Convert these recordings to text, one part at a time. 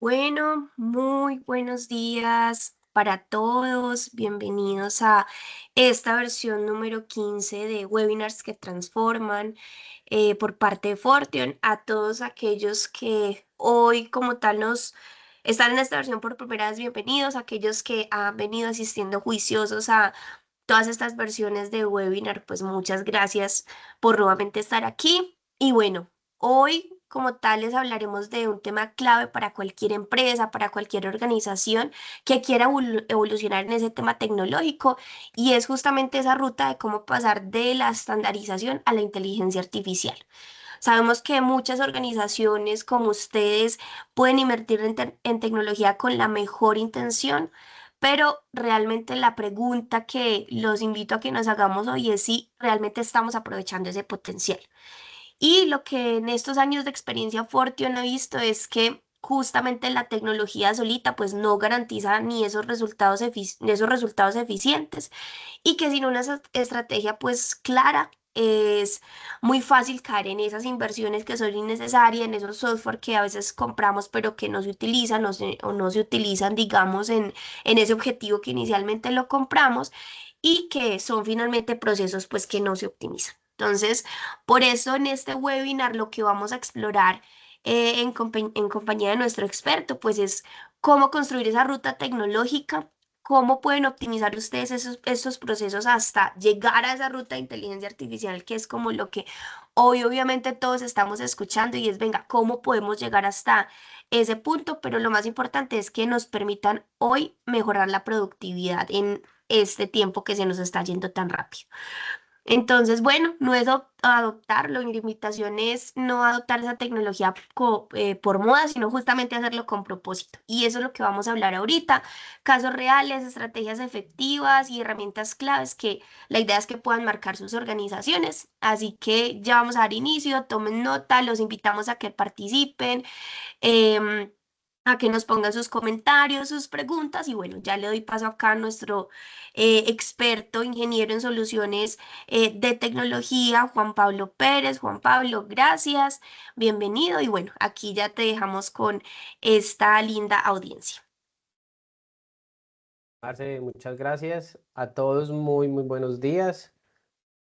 Bueno, muy buenos días para todos. Bienvenidos a esta versión número 15 de Webinars que Transforman por parte de Fortion. A todos aquellos que hoy como tal nos están en esta versión por primera vez, bienvenidos. Aquellos que han venido asistiendo juiciosos a todas estas versiones de webinar, pues muchas gracias por nuevamente estar aquí. Y bueno, hoy como tal les hablaremos de un tema clave para cualquier empresa, para cualquier organización que quiera evolucionar en ese tema tecnológico, y es justamente esa ruta de cómo pasar de la estandarización a la inteligencia artificial. Sabemos que muchas organizaciones como ustedes pueden invertir en tecnología con la mejor intención, pero realmente la pregunta que los invito a que nos hagamos hoy es si realmente estamos aprovechando ese potencial. Y lo que en estos años de experiencia Fortion he visto es que justamente la tecnología solita pues no garantiza ni esos resultados eficientes, y que sin una estrategia pues clara es muy fácil caer en esas inversiones que son innecesarias, en esos software que a veces compramos pero que no se utilizan o no se utilizan, digamos, en ese objetivo que inicialmente lo compramos, y que son finalmente procesos pues que no se optimizan. Entonces, por eso en este webinar lo que vamos a explorar en compañía de nuestro experto pues es cómo construir esa ruta tecnológica. ¿Cómo pueden optimizar ustedes estos procesos hasta llegar a esa ruta de inteligencia artificial, que es como lo que hoy obviamente todos estamos escuchando? Y es, venga, ¿cómo podemos llegar hasta ese punto? Pero lo más importante es que nos permitan hoy mejorar la productividad en este tiempo que se nos está yendo tan rápido. Entonces, bueno, no es adoptarlo, mi invitación es no adoptar esa tecnología por moda, sino justamente hacerlo con propósito. Y eso es lo que vamos a hablar ahorita: casos reales, estrategias efectivas y herramientas claves que la idea es que puedan marcar sus organizaciones. Así que ya vamos a dar inicio, tomen nota, los invitamos a que participen, em, a que nos pongan sus comentarios, sus preguntas. Y bueno, ya le doy paso acá a nuestro experto ingeniero en soluciones de tecnología, Juan Pablo Pérez. Juan Pablo, gracias, bienvenido. Y bueno, aquí ya te dejamos con esta linda audiencia. Marce, muchas gracias. A todos muy buenos días.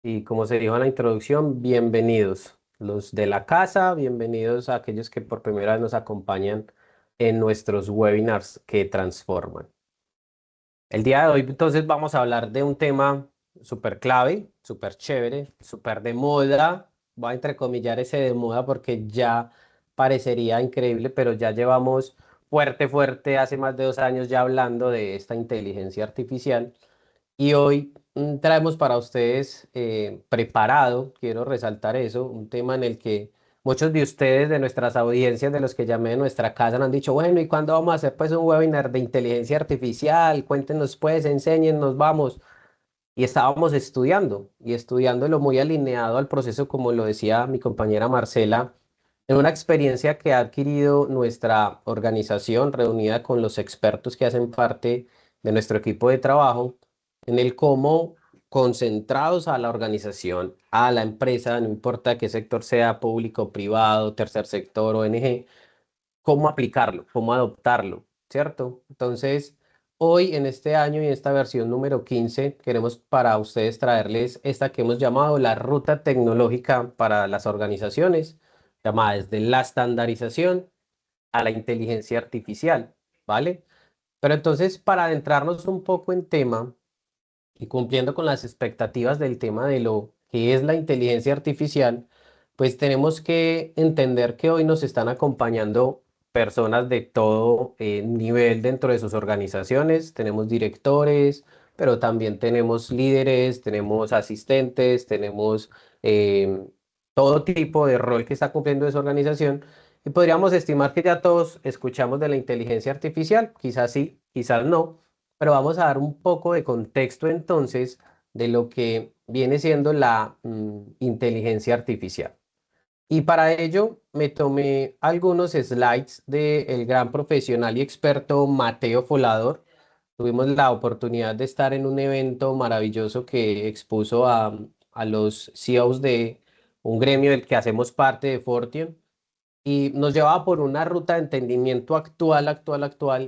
Y como se dijo en la introducción, bienvenidos los de la casa, bienvenidos a aquellos que por primera vez nos acompañan en nuestros webinars que transforman. El día de hoy entonces vamos a hablar de un tema súper clave, súper chévere, súper de moda. Voy a entrecomillar ese de moda porque ya parecería increíble, pero ya llevamos fuerte, hace más de 2 años ya hablando de esta inteligencia artificial. Y hoy traemos para ustedes preparado, quiero resaltar eso, un tema en el que muchos de ustedes, de nuestras audiencias, de los que llamé de nuestra casa, nos han dicho, bueno, ¿y cuándo vamos a hacer pues un webinar de inteligencia artificial? Cuéntenos pues, enséñennos, vamos. Y estábamos estudiando y estudiándolo muy alineado al proceso, como lo decía mi compañera Marcela, en una experiencia que ha adquirido nuestra organización reunida con los expertos que hacen parte de nuestro equipo de trabajo, en el cómo concentrados a la organización, a la empresa, no importa qué sector sea, público, privado, tercer sector, ONG, cómo aplicarlo, cómo adoptarlo, ¿cierto? Entonces, hoy en este año y en esta versión número 15 queremos para ustedes traerles esta que hemos llamado la ruta tecnológica para las organizaciones, llamada desde la estandarización a la inteligencia artificial, ¿vale? Pero entonces, para adentrarnos un poco en tema y cumpliendo con las expectativas del tema de lo que es la inteligencia artificial, pues tenemos que entender que hoy nos están acompañando personas de todo nivel dentro de sus organizaciones. Tenemos directores, pero también tenemos líderes, tenemos asistentes, tenemos todo tipo de rol que está cumpliendo esa organización. Y podríamos estimar que ya todos escuchamos de la inteligencia artificial, quizás sí, quizás no, pero vamos a dar un poco de contexto entonces de lo que viene siendo la inteligencia artificial. Y para ello me tomé algunos slides del gran profesional y experto Mateo Folador. Tuvimos la oportunidad de estar en un evento maravilloso que expuso a los CEOs de un gremio del que hacemos parte de Fortune. y nos llevaba por una ruta de entendimiento actual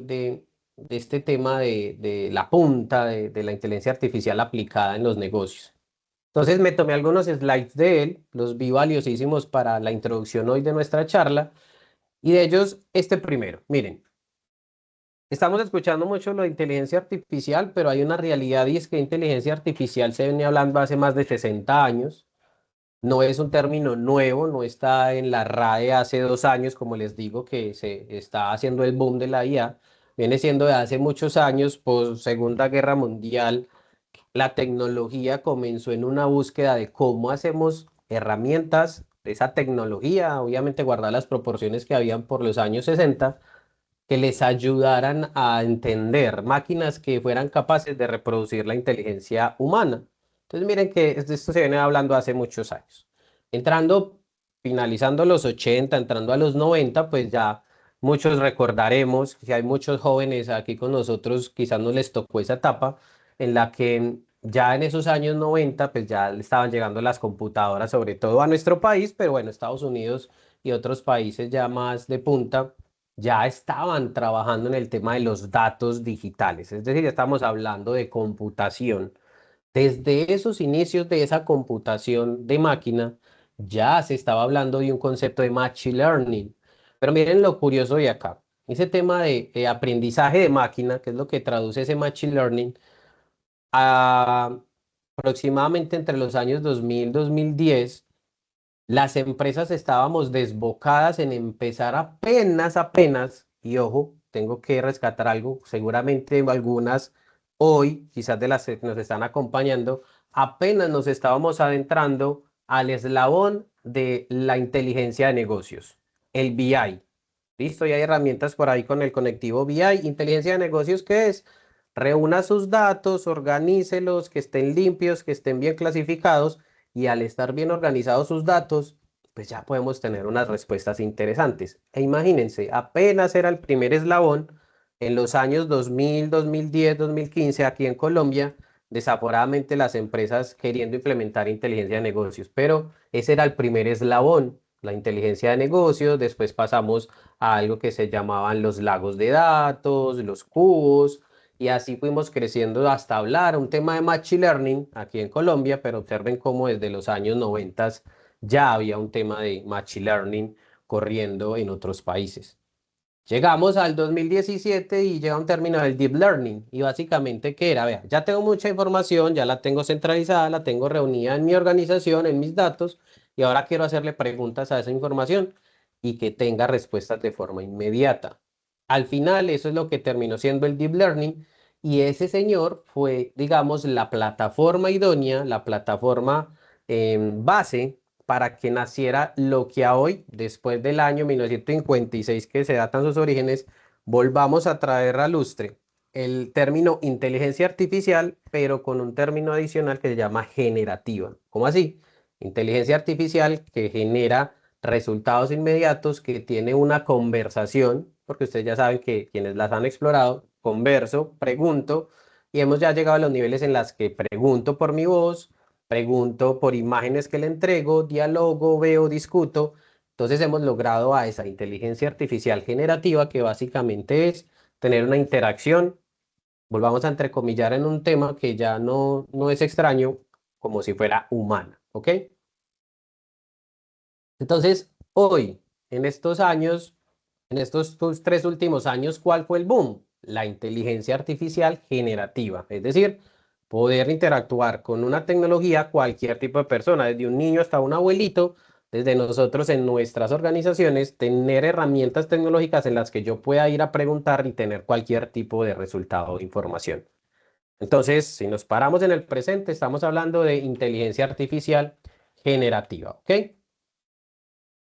de este tema de la punta de la inteligencia artificial aplicada en los negocios. Entonces me tomé algunos slides de él, los vi valiosísimos para la introducción hoy de nuestra charla, y de ellos este primero. Miren, estamos escuchando mucho lo de inteligencia artificial, pero hay una realidad y es que inteligencia artificial se venía hablando hace más de 60 años. No es un término nuevo, no está en la RAE hace 2 años, como les digo, que se está haciendo el boom de la IA. Viene siendo de hace muchos años, por Segunda Guerra Mundial, la tecnología comenzó en una búsqueda de cómo hacemos herramientas de esa tecnología, obviamente guardar las proporciones que habían por los años 60, que les ayudaran a entender máquinas que fueran capaces de reproducir la inteligencia humana. Entonces miren que de esto se viene hablando hace muchos años. Entrando, finalizando los 80, entrando a los 90, pues ya muchos recordaremos, si hay muchos jóvenes aquí con nosotros, quizás no les tocó esa etapa en la que ya en esos años 90, pues ya le estaban llegando las computadoras, sobre todo a nuestro país, pero bueno, Estados Unidos y otros países ya más de punta ya estaban trabajando en el tema de los datos digitales, es decir, estamos hablando de computación. Desde esos inicios de esa computación de máquina, ya se estaba hablando de un concepto de machine learning. Pero miren lo curioso de acá. Ese tema de aprendizaje de máquina, que es lo que traduce ese machine learning, a- aproximadamente entre los años 2000 y 2010, las empresas estábamos desbocadas en empezar apenas, y ojo, tengo que rescatar algo, seguramente algunas hoy, quizás de las que nos están acompañando, apenas nos estábamos adentrando al eslabón de la inteligencia de negocios, el BI. Listo, y hay herramientas por ahí con el conectivo BI. Inteligencia de negocios, ¿qué es? Reúna sus datos, organícelos, que estén limpios, que estén bien clasificados y al estar bien organizados sus datos, pues ya podemos tener unas respuestas interesantes. E imagínense, apenas era el primer eslabón en los años 2000, 2010, 2015 aquí en Colombia, desaforadamente las empresas queriendo implementar inteligencia de negocios, pero ese era el primer eslabón, la inteligencia de negocios, después pasamos a algo que se llamaban los lagos de datos, los cubos, y así fuimos creciendo hasta hablar un tema de Machine Learning aquí en Colombia, pero observen cómo desde los años 90 ya había un tema de Machine Learning corriendo en otros países. Llegamos al 2017 y llega un término del Deep Learning. Y básicamente, ¿qué era? Vea, ya tengo mucha información, ya la tengo centralizada, la tengo reunida en mi organización, en mis datos, y ahora quiero hacerle preguntas a esa información y que tenga respuestas de forma inmediata. Al final, eso es lo que terminó siendo el Deep Learning. Y ese señor fue, digamos, la plataforma idónea, la plataforma base para que naciera lo que a hoy, después del año 1956 que se datan sus orígenes, volvamos a traer al lustre el término inteligencia artificial, pero con un término adicional que se llama generativa. ¿Cómo así? Inteligencia artificial que genera resultados inmediatos, que tiene una conversación, porque ustedes ya saben que quienes las han explorado, converso, pregunto, y hemos ya llegado a los niveles en las que pregunto por mi voz, pregunto por imágenes que le entrego, dialogo, veo, discuto. Entonces hemos logrado a esa inteligencia artificial generativa que básicamente es tener una interacción, volvamos a entrecomillar en un tema que ya no es extraño, como si fuera humana, ¿ok? Entonces, hoy, en estos años, en estos tus 3 últimos años, ¿cuál fue el boom? La inteligencia artificial generativa, es decir, poder interactuar con una tecnología, cualquier tipo de persona, desde un niño hasta un abuelito, desde nosotros en nuestras organizaciones, tener herramientas tecnológicas en las que yo pueda ir a preguntar y tener cualquier tipo de resultado o información. Entonces, si nos paramos en el presente, estamos hablando de inteligencia artificial generativa, ¿ok?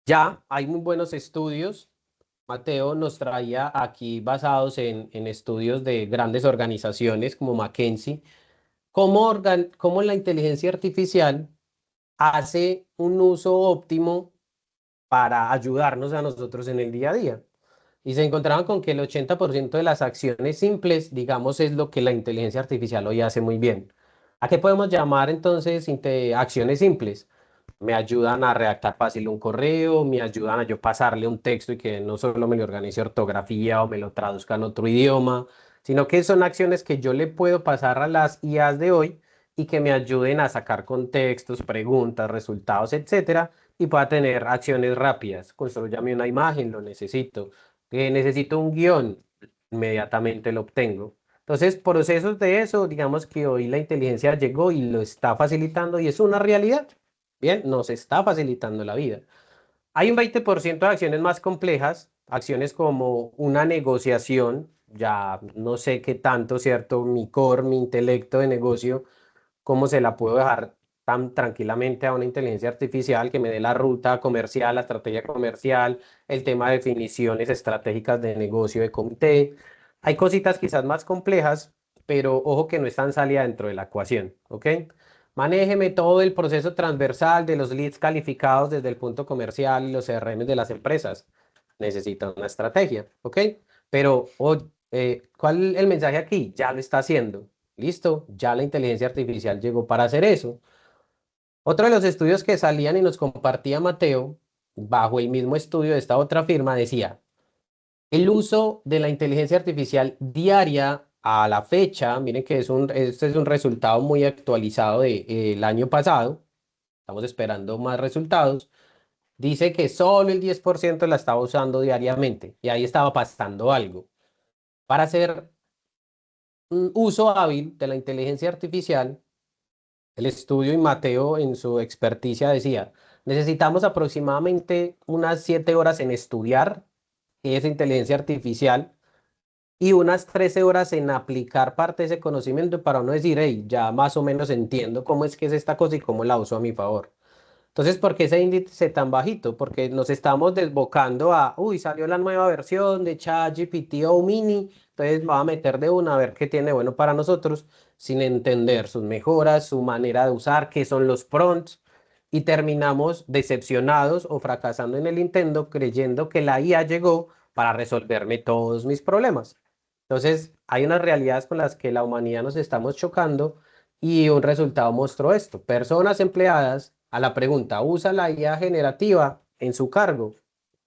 Ya hay muy buenos estudios. Mateo nos traía aquí basados en estudios de grandes organizaciones como McKinsey, cómo la inteligencia artificial hace un uso óptimo para ayudarnos a nosotros en el día a día. Y se encontraban con que el 80% de las acciones simples, digamos, es lo que la inteligencia artificial hoy hace muy bien. ¿A qué podemos llamar entonces acciones simples? Me ayudan a redactar fácil un correo, me ayudan a yo pasarle un texto y que no solo me lo organice ortografía o me lo traduzca en otro idioma, sino que son acciones que yo le puedo pasar a las IAs de hoy y que me ayuden a sacar contextos, preguntas, resultados, etcétera, y pueda tener acciones rápidas. Construyame una imagen, lo necesito. Necesito un guión, inmediatamente lo obtengo. Entonces, procesos de eso, digamos que hoy la inteligencia llegó y lo está facilitando y es una realidad. Bien, nos está facilitando la vida. Hay un 20% de acciones más complejas, acciones como una negociación, ya no sé qué tanto, ¿cierto? Mi core, mi intelecto de negocio, cómo se la puedo dejar tan tranquilamente a una inteligencia artificial que me dé la ruta comercial, la estrategia comercial, el tema de definiciones estratégicas de negocio de comité. Hay cositas quizás más complejas, pero ojo que no están salidas dentro de la ecuación, ¿ok? Manéjeme todo el proceso transversal de los leads calificados desde el punto comercial y los CRM de las empresas. Necesita una estrategia, ¿ok? Pero, ¿cuál es el mensaje aquí? Ya lo está haciendo. Listo, ya la inteligencia artificial llegó para hacer eso. Otro de los estudios que salían y nos compartía Mateo, bajo el mismo estudio de esta otra firma, decía, el uso de la inteligencia artificial diaria a la fecha, miren que este es un resultado muy actualizado del año pasado, estamos esperando más resultados, dice que solo el 10% la estaba usando diariamente y ahí estaba pasando algo. Para hacer un uso hábil de la inteligencia artificial, el estudio y Mateo en su experticia decía, necesitamos aproximadamente unas 7 horas en estudiar esa inteligencia artificial y unas 13 horas en aplicar parte de ese conocimiento para uno decir, hey, ya más o menos entiendo cómo es que es esta cosa y cómo la uso a mi favor. Entonces, ¿por qué ese índice tan bajito? Porque nos estamos desbocando a, uy, salió la nueva versión de ChatGPT o Mini, entonces va a meter de una a ver qué tiene bueno para nosotros, sin entender sus mejoras, su manera de usar, qué son los prompts, y terminamos decepcionados o fracasando en el intento, creyendo que la IA llegó para resolverme todos mis problemas. Entonces, hay unas realidades con las que la humanidad nos estamos chocando y un resultado mostró esto. Personas empleadas a la pregunta, ¿usa la IA generativa en su cargo?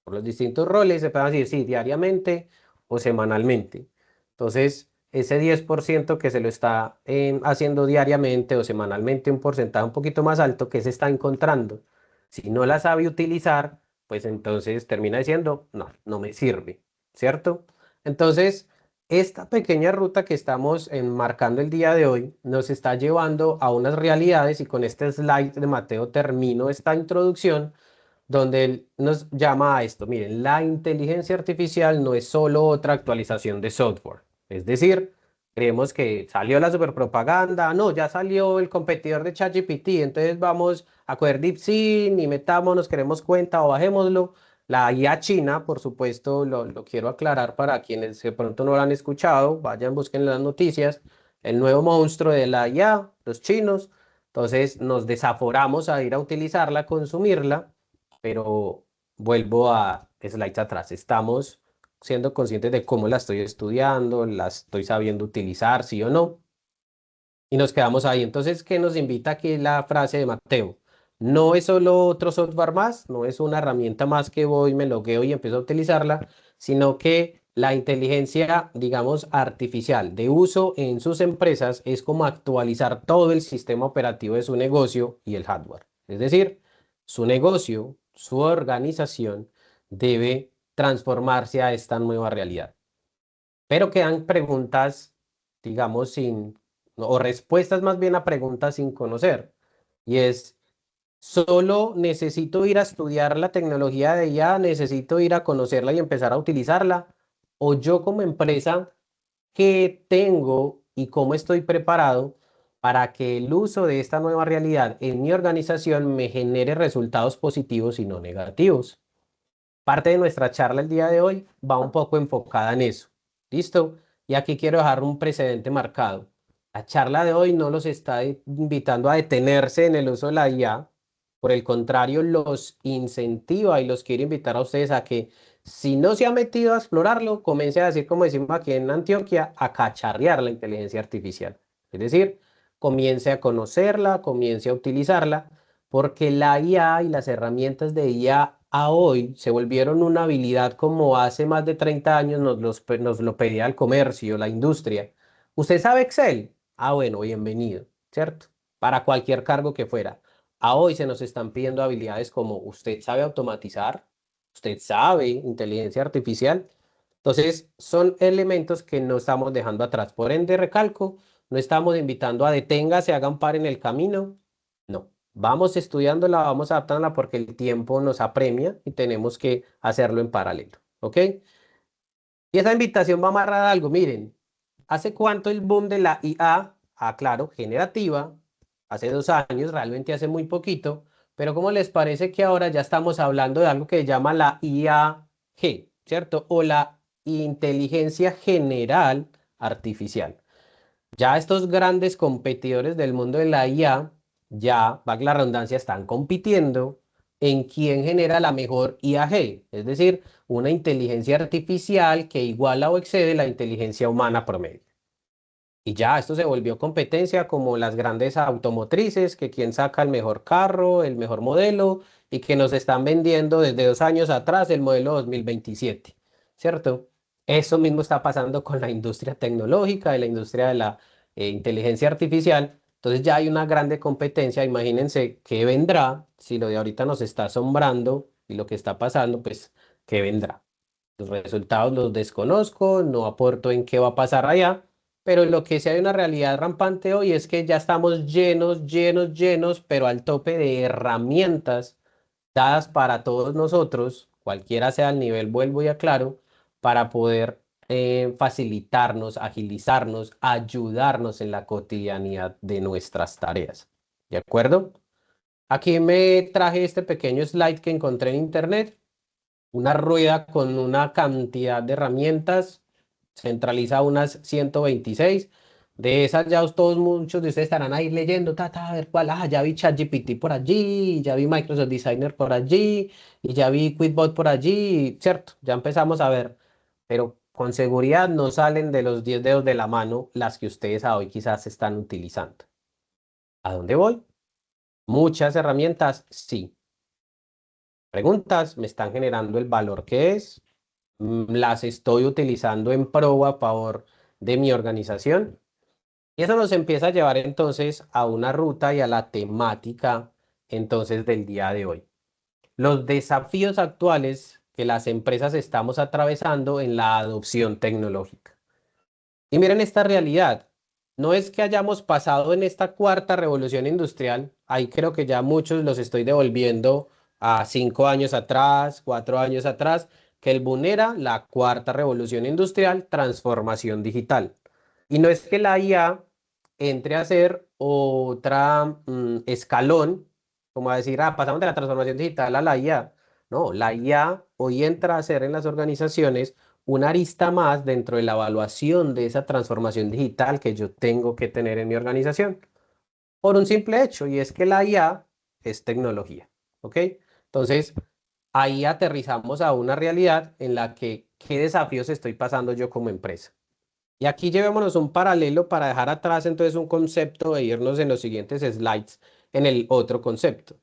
Por los distintos roles se pueden decir sí, diariamente o semanalmente. Entonces, ese 10% que se lo está haciendo diariamente o semanalmente, un porcentaje un poquito más alto que se está encontrando. Si no la sabe utilizar, pues entonces termina diciendo, no, no me sirve, ¿cierto? Entonces, esta pequeña ruta que estamos enmarcando el día de hoy nos está llevando a unas realidades y con este slide de Mateo termino esta introducción donde él nos llama a esto. Miren, la inteligencia artificial no es solo otra actualización de software. Es decir, creemos que salió la superpropaganda, no, ya salió el competidor de ChatGPT, entonces vamos a coger DeepSeek y metámonos, queremos cuenta o bajémoslo. La IA china, por supuesto, lo quiero aclarar para quienes de pronto no lo han escuchado, vayan, busquen las noticias, el nuevo monstruo de la IA, los chinos. Entonces nos desaforamos a ir a utilizarla, a consumirla, pero vuelvo a slides atrás. Estamos siendo conscientes de cómo la estoy estudiando, la estoy sabiendo utilizar, sí o no, y nos quedamos ahí. Entonces, ¿qué nos invita aquí la frase de Mateo? No es solo otro software más, no es una herramienta más que voy, me logueo y empiezo a utilizarla, sino que la inteligencia, digamos, artificial de uso en sus empresas es como actualizar todo el sistema operativo de su negocio y el hardware. Es decir, su negocio, su organización debe transformarse a esta nueva realidad. Pero quedan preguntas, digamos, o respuestas más bien a preguntas sin conocer. Y es, ¿solo necesito ir a estudiar la tecnología de IA, necesito ir a conocerla y empezar a utilizarla? ¿O yo como empresa, qué tengo y cómo estoy preparado para que el uso de esta nueva realidad en mi organización me genere resultados positivos y no negativos? Parte de nuestra charla el día de hoy va un poco enfocada en eso. ¿Listo? Y aquí quiero dejar un precedente marcado. La charla de hoy no los está invitando a detenerse en el uso de la IA. Por el contrario, los incentiva y los quiero invitar a ustedes a que, si no se ha metido a explorarlo, comience a decir, como decimos aquí en Antioquia, a cacharrear la inteligencia artificial. Es decir, comience a conocerla, comience a utilizarla, porque la IA y las herramientas de IA a hoy se volvieron una habilidad como hace más de 30 años nos lo pedía el comercio, la industria. ¿Usted sabe Excel? Ah, bueno, bienvenido, ¿cierto? Para cualquier cargo que fuera. A hoy se nos están pidiendo habilidades como usted sabe automatizar, usted sabe inteligencia artificial. Entonces, son elementos que no estamos dejando atrás. Por ende, recalco, no estamos invitando a deténgase, hagan par en el camino. No, vamos estudiándola, vamos adaptándola porque el tiempo nos apremia y tenemos que hacerlo en paralelo. ¿Ok? Y esa invitación va amarrada a algo. Miren, ¿hace cuánto el boom de la IA? Ah, claro, generativa. Hace 2 años, realmente hace muy poquito. Pero ¿cómo les parece que ahora ya estamos hablando de algo que se llama la IAG, ¿cierto? O la inteligencia general artificial. Ya estos grandes competidores del mundo de la IA, ya, valga la redundancia, están compitiendo en quién genera la mejor IAG, es decir, una inteligencia artificial que iguala o excede la inteligencia humana promedio. Y ya esto se volvió competencia como las grandes automotrices, que quién saca el mejor carro, el mejor modelo, y que nos están vendiendo desde 2 años atrás el modelo 2027, ¿cierto? Eso mismo está pasando con la industria tecnológica y la industria de la inteligencia artificial. Entonces ya hay una grande competencia. Imagínense qué vendrá si lo de ahorita nos está asombrando y lo que está pasando, pues, ¿qué vendrá? Los resultados los desconozco, no aporto en qué va a pasar allá, pero lo que sí hay una realidad rampante hoy es que ya estamos llenos, llenos, llenos, pero al tope de herramientas dadas para todos nosotros, cualquiera sea el nivel, vuelvo y aclaro, para poder facilitarnos, agilizarnos, ayudarnos en la cotidianidad de nuestras tareas. ¿De acuerdo? Aquí me traje este pequeño slide que encontré en internet, una rueda con una cantidad de herramientas, centraliza unas 126. De esas ya todos, muchos de ustedes estarán ahí leyendo, a ver cuál, ya vi ChatGPT por allí, ya vi Microsoft Designer por allí, y ya vi QuickBot por allí, ¿cierto? Ya empezamos a ver, pero con seguridad no salen de los 10 dedos de la mano las que ustedes a hoy quizás están utilizando. ¿A dónde voy? Muchas herramientas, sí. Preguntas, ¿me están generando el valor que es? Las estoy utilizando en pro o a favor de mi organización. Y eso nos empieza a llevar entonces a una ruta y a la temática entonces del día de hoy. Los desafíos actuales que las empresas estamos atravesando en la adopción tecnológica. Y miren esta realidad. No es que hayamos pasado en esta cuarta revolución industrial, ahí creo que ya muchos los estoy devolviendo a 5 años atrás, 4 años atrás, que el boom era la cuarta revolución industrial, transformación digital. Y no es que la IA entre a ser otra escalón, como a decir, pasamos de la transformación digital a la IA. No, la IA hoy entra a ser en las organizaciones una arista más dentro de la evaluación de esa transformación digital que yo tengo que tener en mi organización. Por un simple hecho, y es que la IA es tecnología. ¿Ok? Entonces, ahí aterrizamos a una realidad en la que qué desafíos estoy pasando yo como empresa. Y aquí llevémonos un paralelo para dejar atrás entonces un concepto e irnos en los siguientes slides en el otro concepto.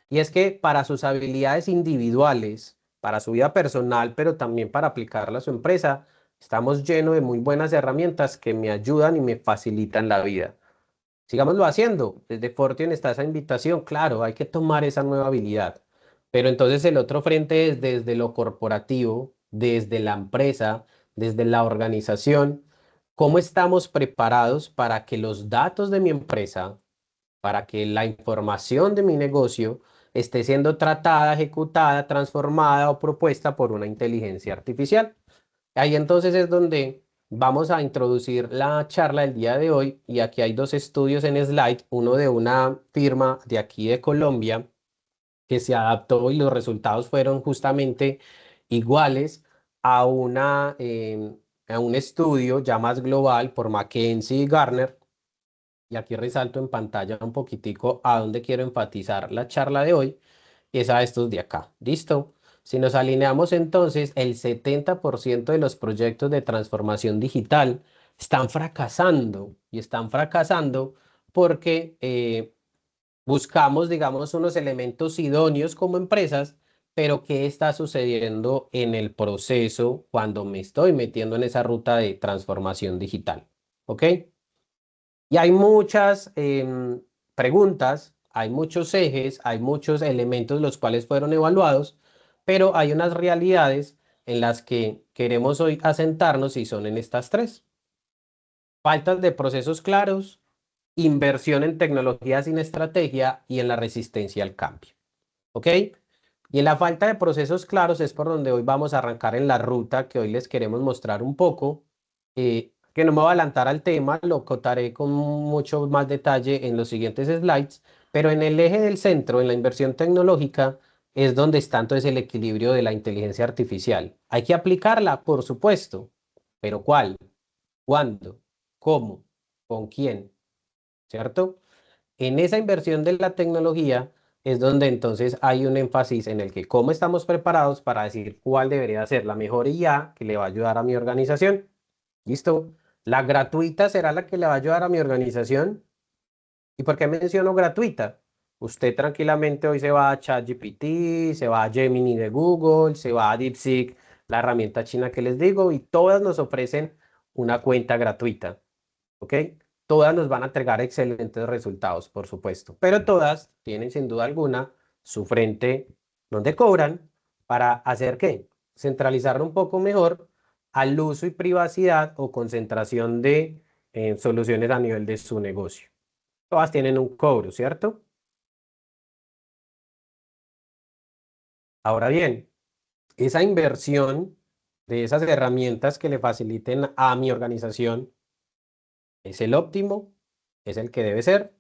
Y es que para sus habilidades individuales, para su vida personal, pero también para aplicarla a su empresa, estamos llenos de muy buenas herramientas que me ayudan y me facilitan la vida. Sigámoslo haciendo. Desde Fortune está esa invitación. Claro, hay que tomar esa nueva habilidad. Pero entonces el otro frente es desde lo corporativo, desde la empresa, desde la organización. ¿Cómo estamos preparados para que los datos de mi empresa, para que la información de mi negocio esté siendo tratada, ejecutada, transformada o propuesta por una inteligencia artificial? Ahí entonces es donde vamos a introducir la charla del día de hoy y aquí hay dos estudios en slide, uno de una firma de aquí de Colombia que se adaptó y los resultados fueron justamente iguales a, a un estudio ya más global por McKinsey y Gartner. Y aquí resalto en pantalla un poquitico a dónde quiero enfatizar la charla de hoy, y es a estos de acá. ¿Listo? Si nos alineamos entonces, el 70% de los proyectos de transformación digital están fracasando y están fracasando porque Buscamos, digamos, unos elementos idóneos como empresas, pero ¿qué está sucediendo en el proceso cuando me estoy metiendo en esa ruta de transformación digital? ¿Ok? Y hay muchas preguntas, hay muchos ejes, hay muchos elementos los cuales fueron evaluados, pero hay unas realidades en las que queremos hoy asentarnos y son en estas tres. Faltas de procesos claros, inversión en tecnología sin estrategia y en la resistencia al cambio. ¿Ok? Y en la falta de procesos claros es por donde hoy vamos a arrancar en la ruta que hoy les queremos mostrar un poco, que no me voy a adelantar al tema, lo contaré con mucho más detalle en los siguientes slides, pero en el eje del centro, en la inversión tecnológica, es donde está entonces el equilibrio de la inteligencia artificial. Hay que aplicarla, por supuesto, pero ¿cuál? ¿Cuándo? ¿Cómo? ¿Con quién? ¿Cierto? En esa inversión de la tecnología es donde entonces hay un énfasis en el que cómo estamos preparados para decir cuál debería ser la mejor IA que le va a ayudar a mi organización. ¿Listo? La gratuita será la que le va a ayudar a mi organización. ¿Y por qué menciono gratuita? Usted tranquilamente hoy se va a ChatGPT, se va a Gemini de Google, se va a DeepSeek, la herramienta china que les digo, y todas nos ofrecen una cuenta gratuita. ¿Ok? Todas nos van a entregar excelentes resultados, por supuesto, pero todas tienen sin duda alguna su frente donde cobran para hacer qué? Centralizarlo un poco mejor al uso y privacidad o concentración de soluciones a nivel de su negocio. Todas tienen un cobro, ¿cierto? Ahora bien, esa inversión de esas herramientas que le faciliten a mi organización es el óptimo, es el que debe ser.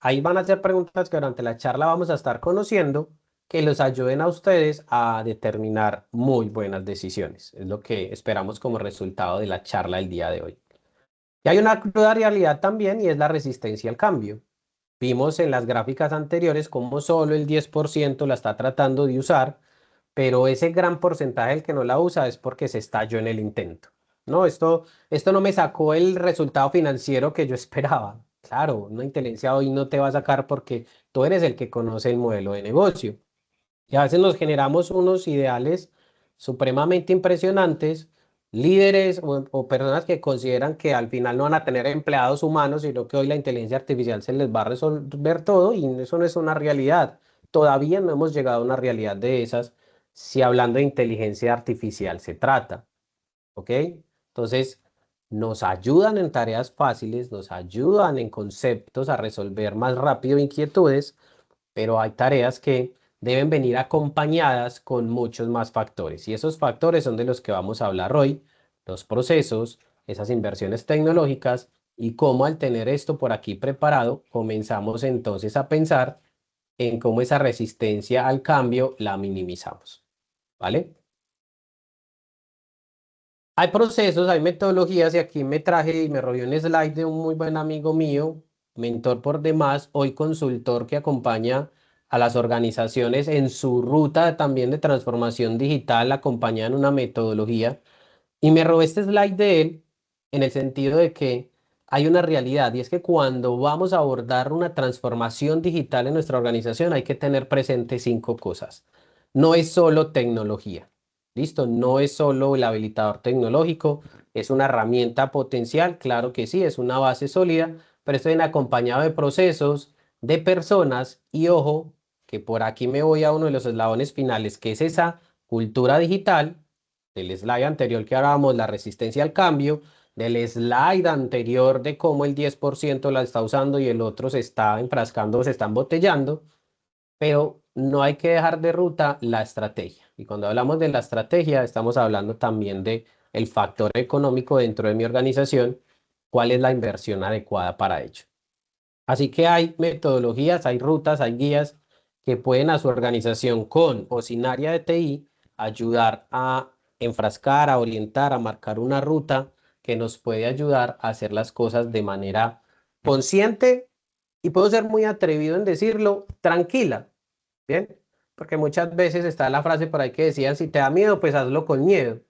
Ahí van a ser preguntas que durante la charla vamos a estar conociendo que los ayuden a ustedes a determinar muy buenas decisiones. Es lo que esperamos como resultado de la charla del día de hoy. Y hay una cruda realidad también y es la resistencia al cambio. Vimos en las gráficas anteriores cómo solo el 10% la está tratando de usar, pero ese gran porcentaje el que no la usa es porque se estalló en el intento. No, esto no me sacó el resultado financiero que yo esperaba. Claro, una inteligencia hoy no te va a sacar porque tú eres el que conoce el modelo de negocio. Y a veces nos generamos unos ideales supremamente impresionantes, líderes o personas que consideran que al final no van a tener empleados humanos, sino que hoy la inteligencia artificial se les va a resolver todo y eso no es una realidad. Todavía no hemos llegado a una realidad de esas si hablando de inteligencia artificial se trata, ¿ok? Entonces, nos ayudan en tareas fáciles, nos ayudan en conceptos a resolver más rápido inquietudes, pero hay tareas que deben venir acompañadas con muchos más factores. Y esos factores son de los que vamos a hablar hoy, los procesos, esas inversiones tecnológicas y cómo al tener esto por aquí preparado, comenzamos entonces a pensar en cómo esa resistencia al cambio la minimizamos. ¿Vale? Hay procesos, hay metodologías y aquí me traje y me robé un slide de un muy buen amigo mío, mentor por demás, hoy consultor que acompaña a las organizaciones en su ruta también de transformación digital, acompañan una metodología. Y me robé este slide de él en el sentido de que hay una realidad y es que cuando vamos a abordar una transformación digital en nuestra organización hay que tener presente cinco cosas. No es solo tecnología, ¿listo? No es solo el habilitador tecnológico, es una herramienta potencial, claro que sí, es una base sólida, pero esto viene acompañado de procesos, de personas y ojo, que por aquí me voy a uno de los eslabones finales, que es esa cultura digital del slide anterior que hablábamos, la resistencia al cambio, del slide anterior de cómo el 10% la está usando y el otro se está enfrascando, se está embotellando, pero no hay que dejar de ruta la estrategia. Y cuando hablamos de la estrategia, estamos hablando también de el factor económico dentro de mi organización, cuál es la inversión adecuada para ello. Así que hay metodologías, hay rutas, hay guías que pueden a su organización con o sin área de TI ayudar a enfrascar, a orientar, a marcar una ruta que nos puede ayudar a hacer las cosas de manera consciente y puedo ser muy atrevido en decirlo, tranquila, ¿bien? Porque muchas veces está la frase por ahí que decían, si te da miedo, pues hazlo con miedo.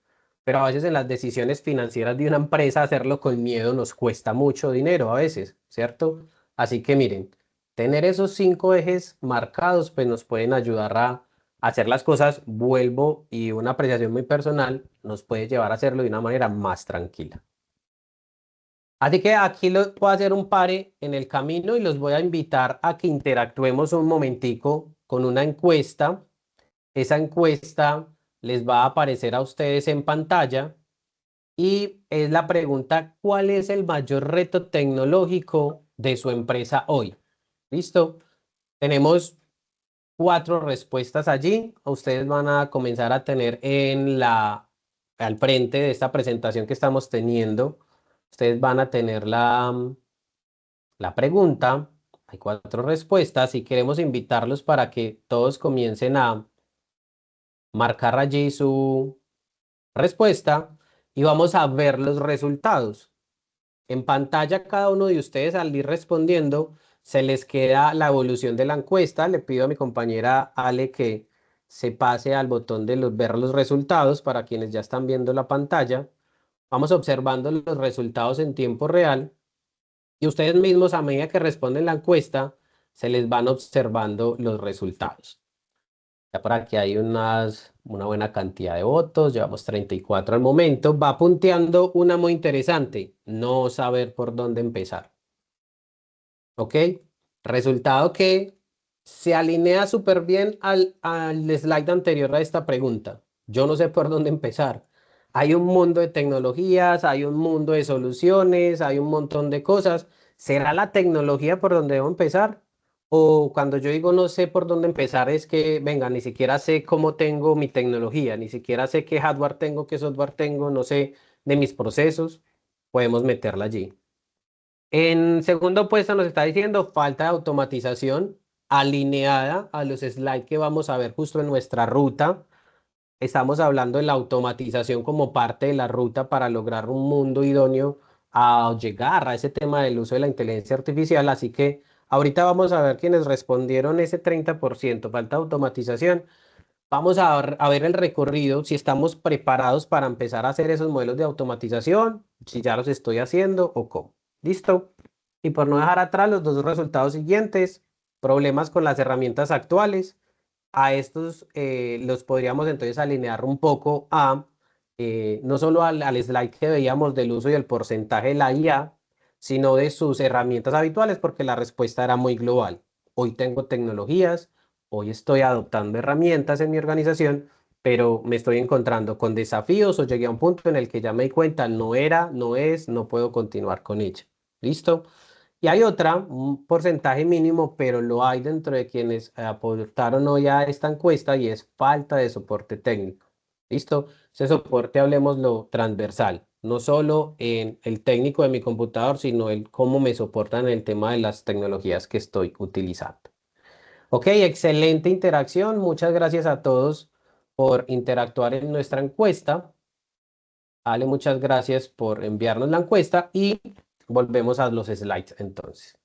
Pero a veces en las decisiones financieras de una empresa hacerlo con miedo nos cuesta mucho dinero a veces, ¿cierto? Así que miren, Tener esos 5 ejes marcados, pues nos pueden ayudar a hacer las cosas, vuelvo, y una apreciación muy personal nos puede llevar a hacerlo de una manera más tranquila. Así que aquí voy a hacer un pare en el camino y los voy a invitar a que interactuemos un momentico con una encuesta. Esa encuesta les va a aparecer a ustedes en pantalla y es la pregunta: ¿cuál es el mayor reto tecnológico de su empresa hoy? ¿Listo? Tenemos 4 respuestas allí. Ustedes van a comenzar a tener al frente de esta presentación que estamos teniendo, ustedes van a tener la pregunta. Hay 4 respuestas y queremos invitarlos para que todos comiencen a marcar allí su respuesta y vamos a ver los resultados. En pantalla, cada uno de ustedes al ir respondiendo, se les queda la evolución de la encuesta. Le pido a mi compañera Ale que se pase al botón de ver los resultados para quienes ya están viendo la pantalla. Vamos observando los resultados en tiempo real y ustedes mismos, a medida que responden la encuesta, se les van observando los resultados. Ya por aquí hay una buena cantidad de votos, llevamos 34 al momento. Va punteando una muy interesante: no saber por dónde empezar. ¿Ok? Resultado que se alinea súper bien al slide anterior a esta pregunta. Yo no sé por dónde empezar. Hay un mundo de tecnologías, hay un mundo de soluciones, hay un montón de cosas. ¿Será la tecnología por donde debo empezar? O cuando yo digo no sé por dónde empezar, es que, venga, ni siquiera sé cómo tengo mi tecnología, ni siquiera sé qué hardware tengo, qué software tengo, no sé de mis procesos. Podemos meterla allí. En segundo puesto nos está diciendo falta de automatización alineada a los slides que vamos a ver justo en nuestra ruta. Estamos hablando de la automatización como parte de la ruta para lograr un mundo idóneo a llegar a ese tema del uso de la inteligencia artificial. Así que ahorita vamos a ver quienes respondieron ese 30%, falta de automatización. Vamos a ver el recorrido, si estamos preparados para empezar a hacer esos modelos de automatización, si ya los estoy haciendo o cómo. ¿Listo? Y por no dejar atrás los 2 resultados siguientes: problemas con las herramientas actuales. A estos los podríamos entonces alinear un poco a, no solo al slide que veíamos del uso y el porcentaje de la IA, sino de sus herramientas habituales, porque la respuesta era muy global. Hoy tengo tecnologías, hoy estoy adoptando herramientas en mi organización, pero me estoy encontrando con desafíos o llegué a un punto en el que ya me di cuenta, no era, no es, no puedo continuar con ella. ¿Listo? Y hay otra, un porcentaje mínimo, pero lo hay dentro de quienes aportaron hoy a esta encuesta, y es falta de soporte técnico. ¿Listo? Ese soporte, hablemoslo, transversal, no solo en el técnico de mi computador, sino el cómo me soportan en el tema de las tecnologías que estoy utilizando. Ok, excelente interacción. Muchas gracias a todos por interactuar en nuestra encuesta. Ale, muchas gracias por enviarnos la encuesta y volvemos a los slides entonces.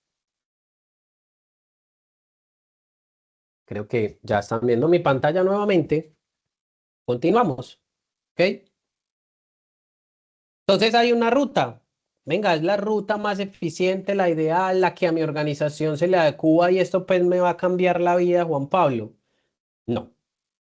Creo que ya están viendo mi pantalla nuevamente. Continuamos. ¿Ok? Entonces hay una ruta. Venga, es la ruta más eficiente, la ideal, la que a mi organización se le adecua, y esto pues me va a cambiar la vida, Juan Pablo. No.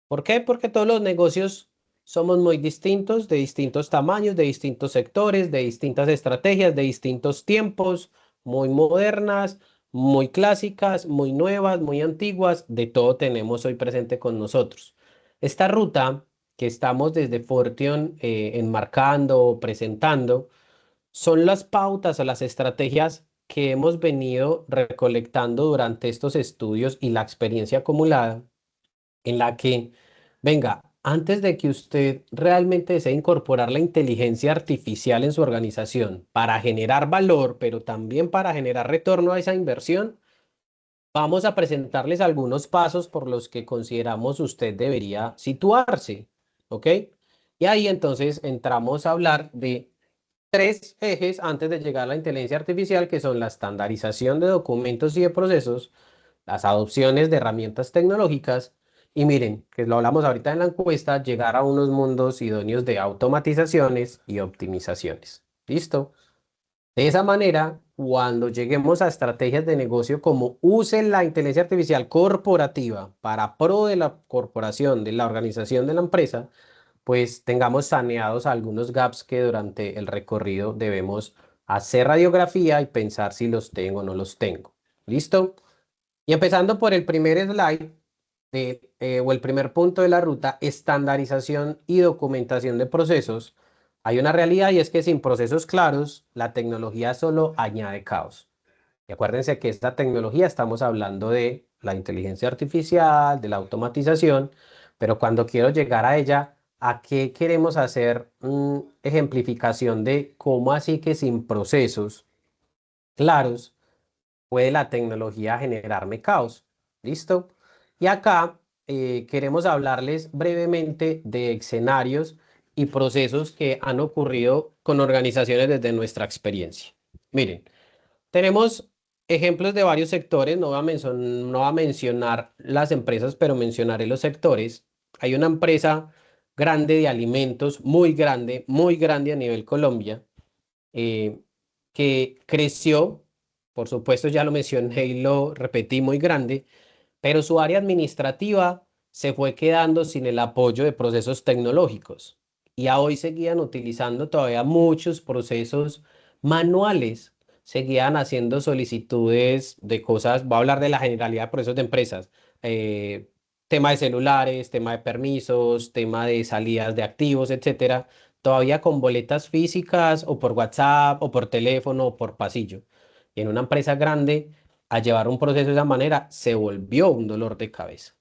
¿Por qué? Porque todos los negocios somos muy distintos, de distintos tamaños, de distintos sectores, de distintas estrategias, de distintos tiempos, muy modernas, muy clásicas, muy nuevas, muy antiguas, de todo tenemos hoy presente con nosotros. Esta ruta que estamos desde Fortion enmarcando, presentando, son las pautas o las estrategias que hemos venido recolectando durante estos estudios y la experiencia acumulada, en la que, venga, antes de que usted realmente desee incorporar la inteligencia artificial en su organización para generar valor, pero también para generar retorno a esa inversión, vamos a presentarles algunos pasos por los que consideramos usted debería situarse, ¿ok? Y ahí entonces entramos a hablar de 3 ejes antes de llegar a la inteligencia artificial, que son la estandarización de documentos y de procesos, las adopciones de herramientas tecnológicas y, miren, que lo hablamos ahorita en la encuesta, llegar a unos mundos idóneos de automatizaciones y optimizaciones. ¿Listo? De esa manera, cuando lleguemos a estrategias de negocio como usen la inteligencia artificial corporativa para pro de la corporación, de la organización de la empresa, pues tengamos saneados algunos gaps que durante el recorrido debemos hacer radiografía y pensar si los tengo o no los tengo. ¿Listo? Y empezando por el primer slide o el primer punto de la ruta, estandarización y documentación de procesos, hay una realidad y es que sin procesos claros, la tecnología solo añade caos. Y acuérdense que esta tecnología estamos hablando de la inteligencia artificial, de la automatización, pero cuando quiero llegar a ella, ¿a qué queremos hacer ejemplificación de cómo así que sin procesos claros puede la tecnología generarme caos? ¿Listo? Y acá queremos hablarles brevemente de escenarios y procesos que han ocurrido con organizaciones desde nuestra experiencia. Miren. Tenemos ejemplos de varios sectores, no voy a mencionar las empresas, pero mencionaré los sectores. Hay una empresa grande de alimentos, muy grande a nivel Colombia, eh, que creció, por supuesto ya lo mencioné y lo repetí, muy grande, pero su área administrativa se fue quedando sin el apoyo de procesos tecnológicos y a hoy seguían utilizando todavía muchos procesos manuales, seguían haciendo solicitudes de cosas, voy a hablar de la generalidad de procesos de empresas, eh, tema de celulares, tema de permisos, tema de salidas de activos, etcétera, todavía con boletas físicas o por WhatsApp o por teléfono o por pasillo. Y en una empresa grande a llevar un proceso de esa manera se volvió un dolor de cabeza.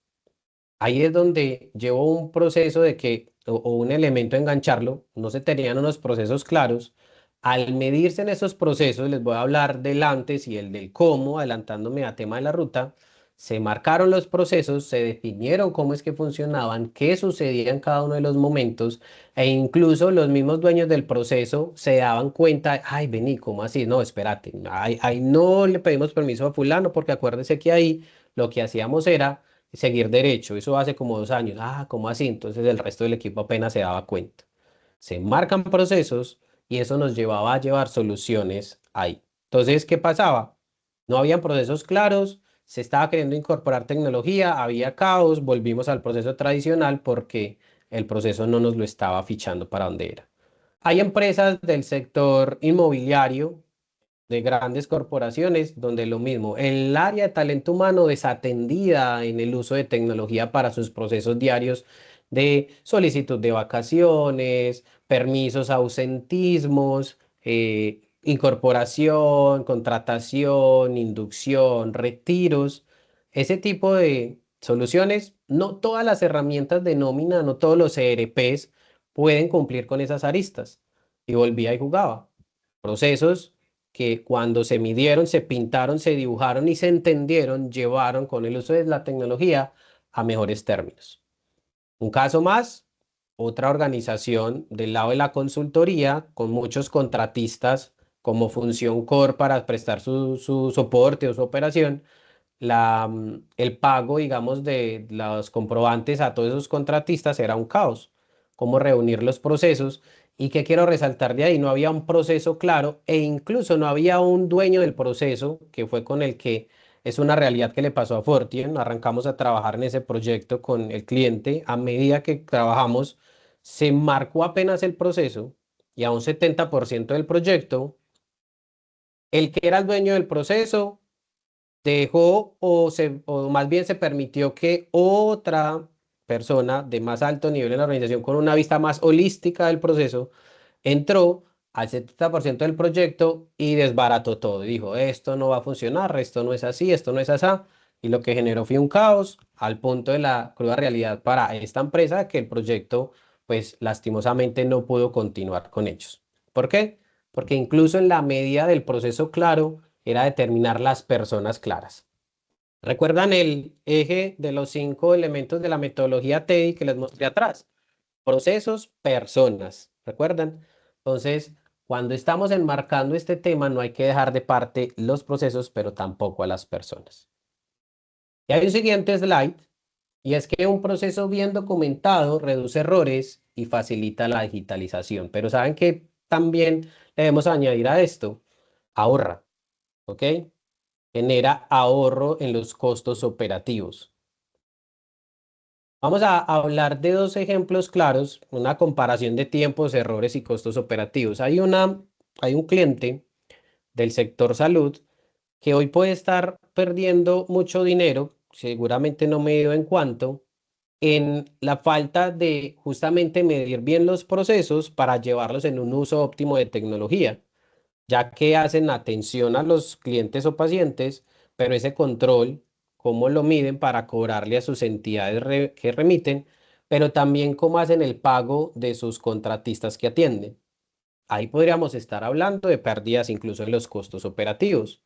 Ahí es donde llevó un proceso de que, o un elemento a engancharlo, no se tenían unos procesos claros. Al medirse en esos procesos, les voy a hablar del antes y el del cómo, adelantándome a tema de la ruta, se marcaron los procesos, se definieron cómo es que funcionaban, qué sucedía en cada uno de los momentos, e incluso los mismos dueños del proceso se daban cuenta, ay, vení, ¿cómo así? No, espérate, ahí no le pedimos permiso a fulano, porque acuérdese que ahí lo que hacíamos era seguir derecho. Eso hace como 2 años. Ah, ¿cómo así? Entonces el resto del equipo apenas se daba cuenta. Se marcan procesos y eso nos llevaba a llevar soluciones ahí. Entonces, ¿qué pasaba? No habían procesos claros, se estaba queriendo incorporar tecnología, había caos, volvimos al proceso tradicional porque el proceso no nos lo estaba fichando para donde era. Hay empresas del sector inmobiliario de grandes corporaciones, donde lo mismo, el área de talento humano desatendida en el uso de tecnología para sus procesos diarios de solicitud de vacaciones, permisos, ausentismos, incorporación, contratación, inducción, retiros, ese tipo de soluciones, no todas las herramientas de nómina, no todos los ERPs pueden cumplir con esas aristas. Y volvía y jugaba. Procesos que cuando se midieron, se pintaron, se dibujaron y se entendieron, llevaron con el uso de la tecnología a mejores términos. Un caso más, otra organización del lado de la consultoría con muchos contratistas como función core para prestar su soporte o su operación el pago, digamos, de los comprobantes a todos esos contratistas era un caos. Cómo reunir los procesos. ¿Y qué quiero resaltar de ahí? No había un proceso claro e incluso no había un dueño del proceso, que fue con el que es una realidad que le pasó a Fortien. Arrancamos a trabajar en ese proyecto con el cliente. A medida que trabajamos, se marcó apenas el proceso y a un 70% del proyecto, el que era el dueño del proceso dejó o más bien se permitió que otra persona de más alto nivel en la organización con una vista más holística del proceso entró al 70% del proyecto y desbarató todo. Dijo, esto no va a funcionar, esto no es así, esto no es así. Y lo que generó fue un caos al punto de la cruda realidad para esta empresa que el proyecto, pues lastimosamente no pudo continuar con ellos. ¿Por qué? Porque incluso en la medida del proceso claro era determinar las personas claras. ¿Recuerdan el eje de los 5 elementos de la metodología TEDI que les mostré atrás? Procesos, personas. ¿Recuerdan? Entonces, cuando estamos enmarcando este tema, no hay que dejar de parte los procesos, pero tampoco a las personas. Y hay un siguiente slide, y es que un proceso bien documentado reduce errores y facilita la digitalización. Pero ¿saben qué también debemos añadir a esto? ahorra, ¿ok? Genera ahorro en los costos operativos. Vamos a hablar de dos ejemplos claros, una comparación de tiempos, errores y costos operativos. Hay un cliente del sector salud que hoy puede estar perdiendo mucho dinero, seguramente no medido en cuánto, en la falta de justamente medir bien los procesos para llevarlos en un uso óptimo de tecnología, ya que hacen atención a los clientes o pacientes, pero ese control, cómo lo miden para cobrarle a sus entidades que remiten, pero también cómo hacen el pago de sus contratistas que atienden. Ahí podríamos estar hablando de pérdidas incluso en los costos operativos.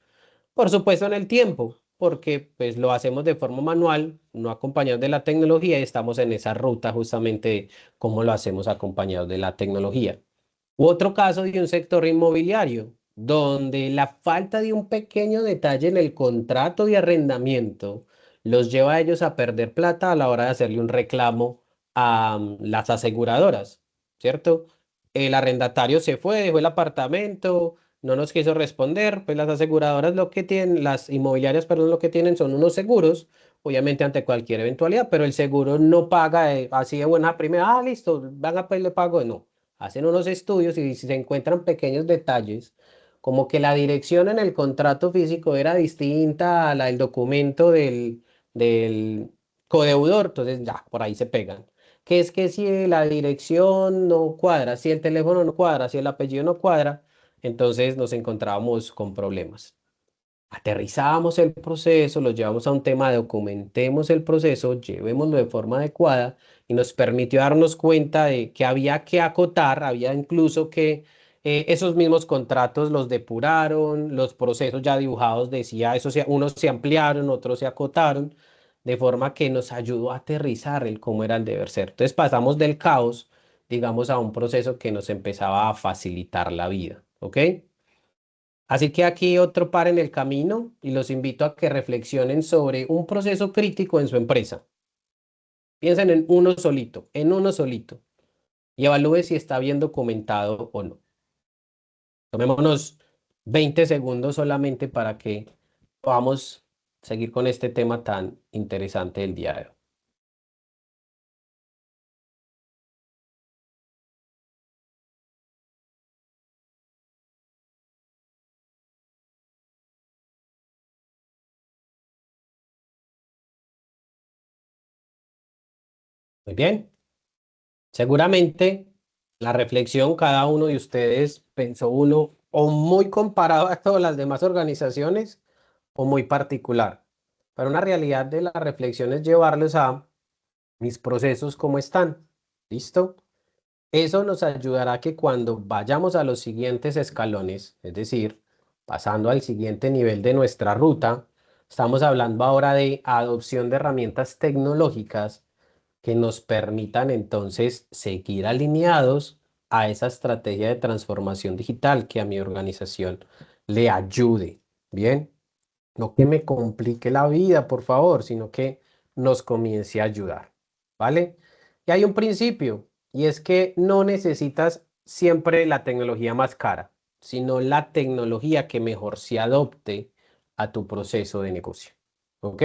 Por supuesto en el tiempo, porque pues lo hacemos de forma manual, no acompañados de la tecnología y estamos en esa ruta justamente de cómo lo hacemos acompañados de la tecnología. U otro caso de un sector inmobiliario, donde la falta de un pequeño detalle en el contrato de arrendamiento los lleva a ellos a perder plata a la hora de hacerle un reclamo a las aseguradoras, ¿cierto? El arrendatario se fue, dejó el apartamento, no nos quiso responder, pues las aseguradoras lo que tienen, las inmobiliarias, perdón, lo que tienen son unos seguros, obviamente ante cualquier eventualidad, pero el seguro no paga así de buena primera, listo, van a pedirle pago, no. Hacen unos estudios y si se encuentran pequeños detalles, como que la dirección en el contrato físico era distinta a la del documento del codeudor, entonces ya, por ahí se pegan. Que es que si la dirección no cuadra, si el teléfono no cuadra, si el apellido no cuadra, entonces nos encontrábamos con problemas. Aterrizábamos el proceso, lo llevamos a un tema de documentemos el proceso, llevémoslo de forma adecuada y nos permitió darnos cuenta de que había que acotar, había incluso que esos mismos contratos los depuraron, los procesos ya dibujados decía, unos se ampliaron, otros se acotaron, de forma que nos ayudó a aterrizar el cómo era el deber ser. Entonces pasamos del caos, digamos, a un proceso que nos empezaba a facilitar la vida, ¿ok? Así que aquí otro par en el camino y los invito a que reflexionen sobre un proceso crítico en su empresa. Piensen en uno solito, y evalúe si está bien documentado o no. Tomémonos 20 segundos solamente para que podamos seguir con este tema tan interesante del día de hoy. Muy bien. Seguramente la reflexión, cada uno de ustedes pensó uno o muy comparado a todas las demás organizaciones o muy particular. Pero una realidad de la reflexión es llevarlos a mis procesos cómo están. ¿Listo? Eso nos ayudará a que cuando vayamos a los siguientes escalones, es decir, pasando al siguiente nivel de nuestra ruta, estamos hablando ahora de adopción de herramientas tecnológicas que nos permitan entonces seguir alineados a esa estrategia de transformación digital que a mi organización le ayude. Bien, no que me complique la vida, por favor, sino que nos comience a ayudar. ¿Vale? Y hay un principio, y es que no necesitas siempre la tecnología más cara, sino la tecnología que mejor se adopte a tu proceso de negocio. ¿Ok?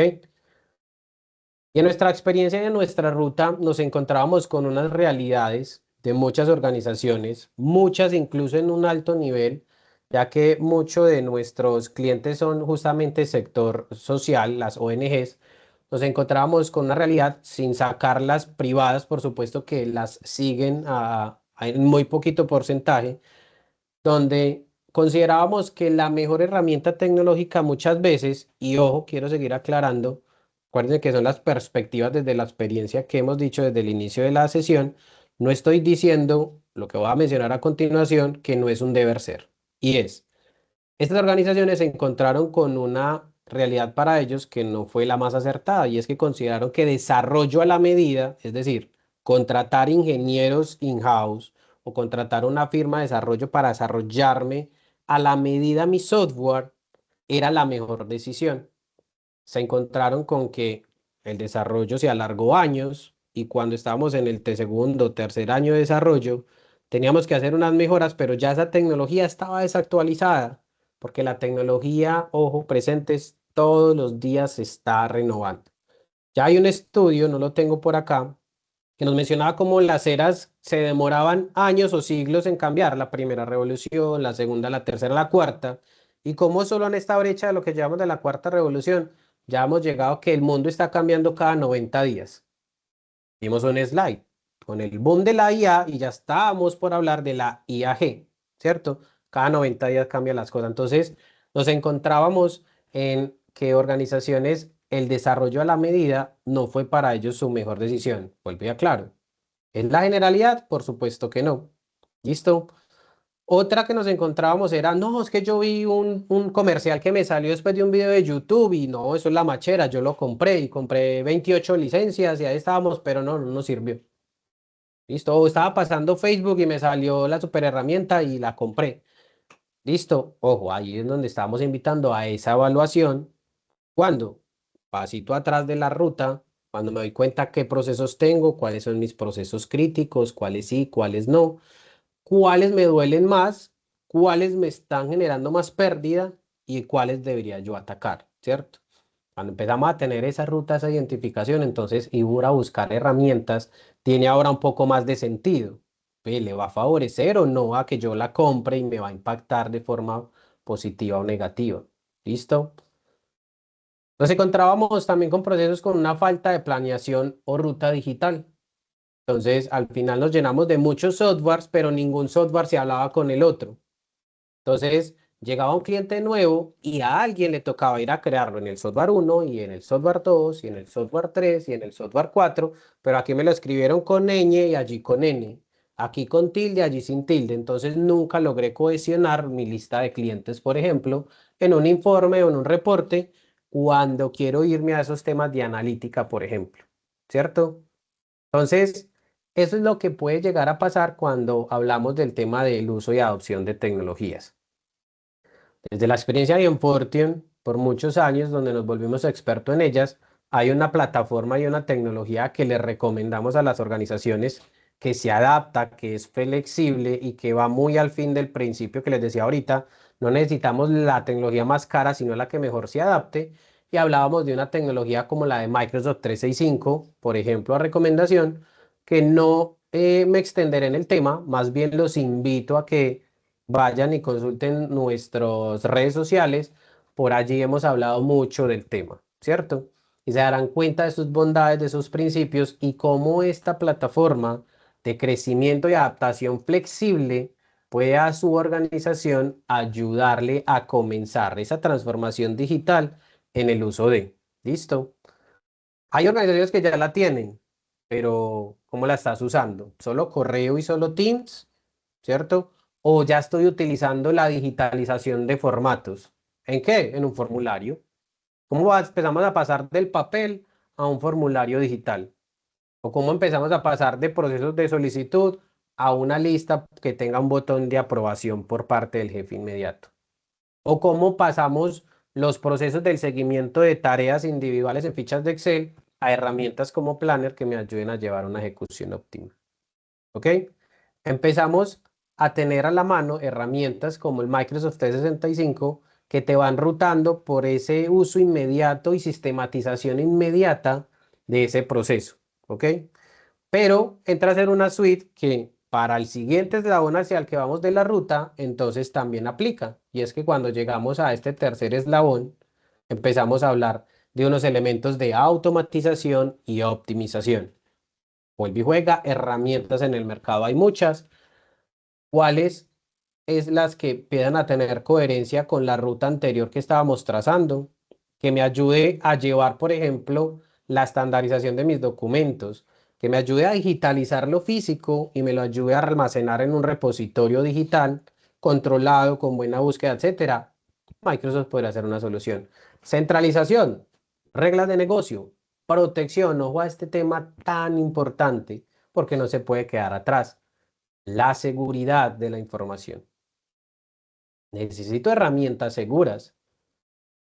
Y en nuestra experiencia y en nuestra ruta nos encontrábamos con unas realidades de muchas organizaciones, muchas incluso en un alto nivel, ya que muchos de nuestros clientes son justamente sector social, las ONGs. Nos encontrábamos con una realidad sin sacarlas privadas, por supuesto que las siguen en muy poquito porcentaje, donde considerábamos que la mejor herramienta tecnológica muchas veces, y ojo, quiero seguir aclarando, acuérdense que son las perspectivas desde la experiencia que hemos dicho desde el inicio de la sesión, no estoy diciendo lo que voy a mencionar a continuación, que no es un deber ser, y es estas organizaciones se encontraron con una realidad para ellos que no fue la más acertada y es que consideraron que desarrollo a la medida, es decir, contratar ingenieros in-house o contratar una firma de desarrollo para desarrollarme a la medida mi software era la mejor decisión. Se encontraron con que el desarrollo se alargó años y cuando estábamos en el segundo o tercer año de desarrollo, teníamos que hacer unas mejoras, pero ya esa tecnología estaba desactualizada. porque la tecnología, ojo, presentes todos los días se está renovando. Ya hay un estudio, no lo tengo por acá, que nos mencionaba cómo las eras se demoraban años o siglos en cambiar, la primera revolución, la segunda, la tercera, la cuarta, y cómo solo en esta brecha de lo que llamamos de la cuarta revolución, ya hemos llegado a que el mundo está cambiando cada 90 días. Vimos un slide con el boom de la IA y ya estábamos por hablar de la IAG, ¿cierto? Cada 90 días cambian las cosas. Entonces, nos encontrábamos en que organizaciones, el desarrollo a la medida no fue para ellos su mejor decisión. Vuelvo y aclaro. ¿Es la generalidad? Por supuesto que no. ¿Listo? Otra que nos encontrábamos era, no, es que yo vi un comercial que me salió después de un video de YouTube y no, eso es la machera, yo lo compré y compré 28 licencias y ahí estábamos, pero no, no nos sirvió. Listo, o estaba pasando Facebook y me salió la super herramienta y la compré. Listo, ojo, ahí es donde estamos invitando a esa evaluación. ¿Cuándo? Pasito atrás de la ruta, cuando me doy cuenta qué procesos tengo, cuáles son mis procesos críticos, cuáles sí, cuáles no, cuáles me duelen más, cuáles me están generando más pérdida y cuáles debería yo atacar, ¿cierto? Cuando empezamos a tener esa ruta, esa identificación, entonces ir a buscar herramientas tiene ahora un poco más de sentido. ¿Le va a favorecer o no a que yo la compre y me va a impactar de forma positiva o negativa? ¿Listo? Nos encontrábamos también con procesos con una falta de planeación o ruta digital. Entonces, al final nos llenamos de muchos softwares, pero ningún software se hablaba con el otro. Entonces, llegaba un cliente nuevo y a alguien le tocaba ir a crearlo en el software uno y en el software 2 y en el software 3 y en el software 4, pero aquí me lo escribieron con ñ y allí con n. Aquí con tilde, allí sin tilde. Entonces, nunca logré cohesionar mi lista de clientes, por ejemplo, en un informe o en un reporte cuando quiero irme a esos temas de analítica, por ejemplo. ¿Cierto? Entonces, eso es lo que puede llegar a pasar cuando hablamos del tema del uso y adopción de tecnologías. Desde la experiencia de Fortune, por muchos años, donde nos volvimos expertos en ellas, hay una plataforma y una tecnología que le recomendamos a las organizaciones que se adapta, que es flexible y que va muy al fin del principio que les decía ahorita. No necesitamos la tecnología más cara, sino la que mejor se adapte. Y hablábamos de una tecnología como la de Microsoft 365, por ejemplo, a recomendación, que no me extenderé en el tema, más bien los invito a que vayan y consulten nuestras redes sociales. Por allí hemos hablado mucho del tema, ¿cierto? Y se darán cuenta de sus bondades, de sus principios y cómo esta plataforma de crecimiento y adaptación flexible puede a su organización ayudarle a comenzar esa transformación digital en el uso de. ¿Listo? Hay organizaciones que ya la tienen, pero ¿cómo la estás usando? ¿Solo correo y solo Teams? ¿Cierto? O ya estoy utilizando la digitalización de formatos. ¿En qué? En un formulario. Empezamos a pasar del papel a un formulario digital? ¿O cómo empezamos a pasar de procesos de solicitud a una lista que tenga un botón de aprobación por parte del jefe inmediato? ¿O cómo pasamos los procesos del seguimiento de tareas individuales en fichas de Excel a herramientas como Planner que me ayuden a llevar una ejecución óptima? ¿Ok? Empezamos a tener a la mano herramientas como el Microsoft 365 que te van rutando por ese uso inmediato y sistematización inmediata de ese proceso. ¿Ok? Pero entra a ser una suite que para el siguiente eslabón hacia el que vamos de la ruta, entonces también aplica. Y es que cuando llegamos a este tercer eslabón, empezamos a hablar de unos elementos de automatización y optimización. Vuelve y juega, herramientas en el mercado hay muchas. ¿Cuáles es las que empiezan a tener coherencia con la ruta anterior que estábamos trazando? Que me ayude a llevar, por ejemplo, la estandarización de mis documentos, que me ayude a digitalizar lo físico y me lo ayude a almacenar en un repositorio digital controlado, con buena búsqueda, etcétera. Microsoft podría ser una solución. Centralización, reglas de negocio, protección. Ojo a este tema tan importante porque no se puede quedar atrás. La seguridad de la información. Necesito herramientas seguras.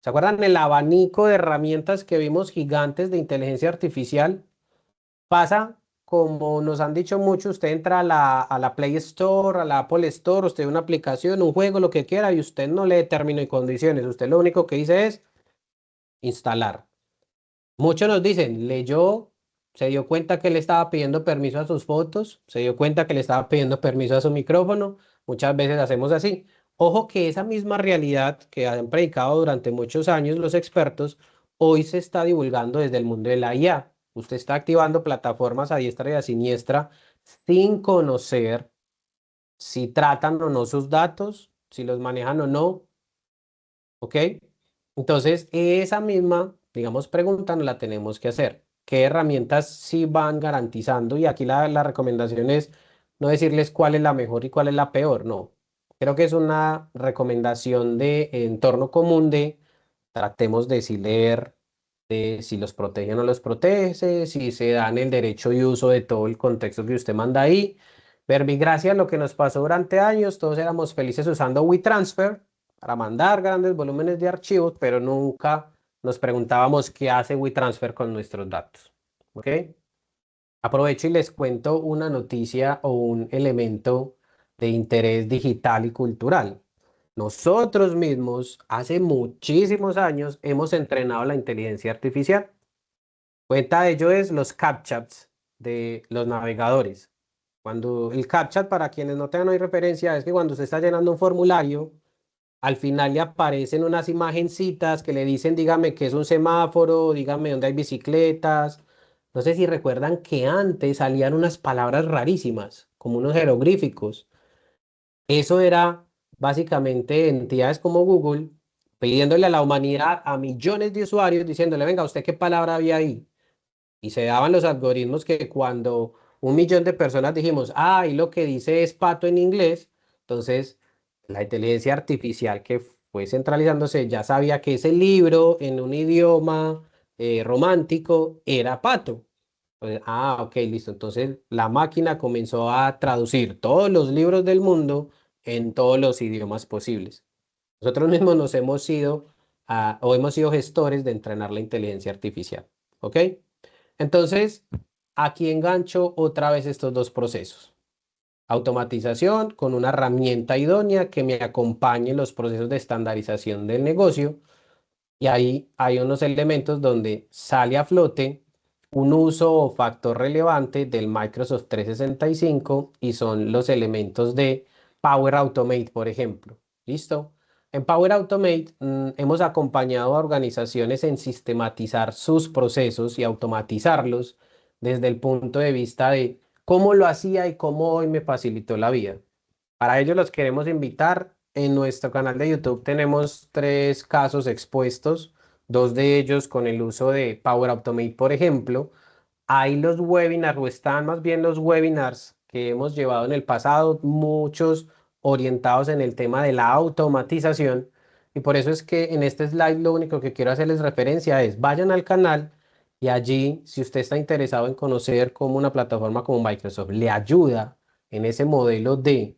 ¿Se acuerdan el abanico de herramientas que vimos gigantes de inteligencia artificial? Pasa como nos han dicho mucho, usted entra a la Play Store, a la Apple Store, usted una aplicación, un juego, lo que quiera, y usted no lee términos y condiciones. Usted lo único que dice es instalar. Muchos nos dicen, leyó, se dio cuenta que le estaba pidiendo permiso a sus fotos, se dio cuenta que le estaba pidiendo permiso a su micrófono. Muchas veces hacemos así. Ojo que esa misma realidad que han predicado durante muchos años los expertos, hoy se está divulgando desde el mundo de la IA. Usted está activando plataformas a diestra y a siniestra sin conocer si tratan o no sus datos, si los manejan o no, ¿ok? Entonces, esa misma, digamos, pregunta nos la tenemos que hacer. ¿Qué herramientas sí van garantizando? Y aquí la recomendación es no decirles cuál es la mejor y cuál es la peor, no. Creo que es una recomendación de entorno común de tratemos de si leer, de si los protege o no los protege, si se dan el derecho y uso de todo el contexto que usted manda ahí. Verbigracia, lo que nos pasó durante años, todos éramos felices usando WeTransfer para mandar grandes volúmenes de archivos, pero nunca nos preguntábamos qué hace WeTransfer con nuestros datos. ¿Ok? Aprovecho y les cuento una noticia o un elemento de interés digital y cultural. Nosotros mismos, hace muchísimos años, hemos entrenado la inteligencia artificial. Cuenta de ello es los CAPTCHAs de los navegadores. Cuando el CAPTCHA, para quienes no tengan hoy referencia, es que cuando usted está llenando un formulario, al final le aparecen unas imagencitas que le dicen, dígame qué es un semáforo, dígame dónde hay bicicletas. No sé si recuerdan que antes salían unas palabras rarísimas, como unos jeroglíficos. Eso era básicamente entidades como Google pidiéndole a la humanidad, a millones de usuarios, diciéndole, venga, ¿usted qué palabra había ahí? Y se daban los algoritmos que cuando 1 millón de personas dijimos, ah, y lo que dice es pato en inglés, entonces la inteligencia artificial que fue centralizándose ya sabía que ese libro en un idioma romántico era pato. Entonces, ah, ok, listo. Entonces la máquina comenzó a traducir todos los libros del mundo en todos los idiomas posibles. Nosotros mismos nos hemos sido o hemos sido gestores de entrenar la inteligencia artificial. ¿Ok? Entonces, aquí engancho otra vez estos dos procesos. Automatización con una herramienta idónea que me acompañe en los procesos de estandarización del negocio. Y ahí hay unos elementos donde sale a flote un uso o factor relevante del Microsoft 365 y son los elementos de Power Automate, por ejemplo. ¿Listo? En Power Automate hemos acompañado a organizaciones en sistematizar sus procesos y automatizarlos desde el punto de vista de cómo lo hacía y cómo hoy me facilitó la vida. Para ello los queremos invitar. En nuestro canal de YouTube tenemos 3 casos expuestos, 2 de ellos con el uso de Power Automate, por ejemplo. Hay los webinars, o están más bien los webinars que hemos llevado en el pasado, muchos orientados en el tema de la automatización. Y por eso es que en este slide lo único que quiero hacerles referencia es vayan al canal y allí, si usted está interesado en conocer cómo una plataforma como Microsoft le ayuda en ese modelo de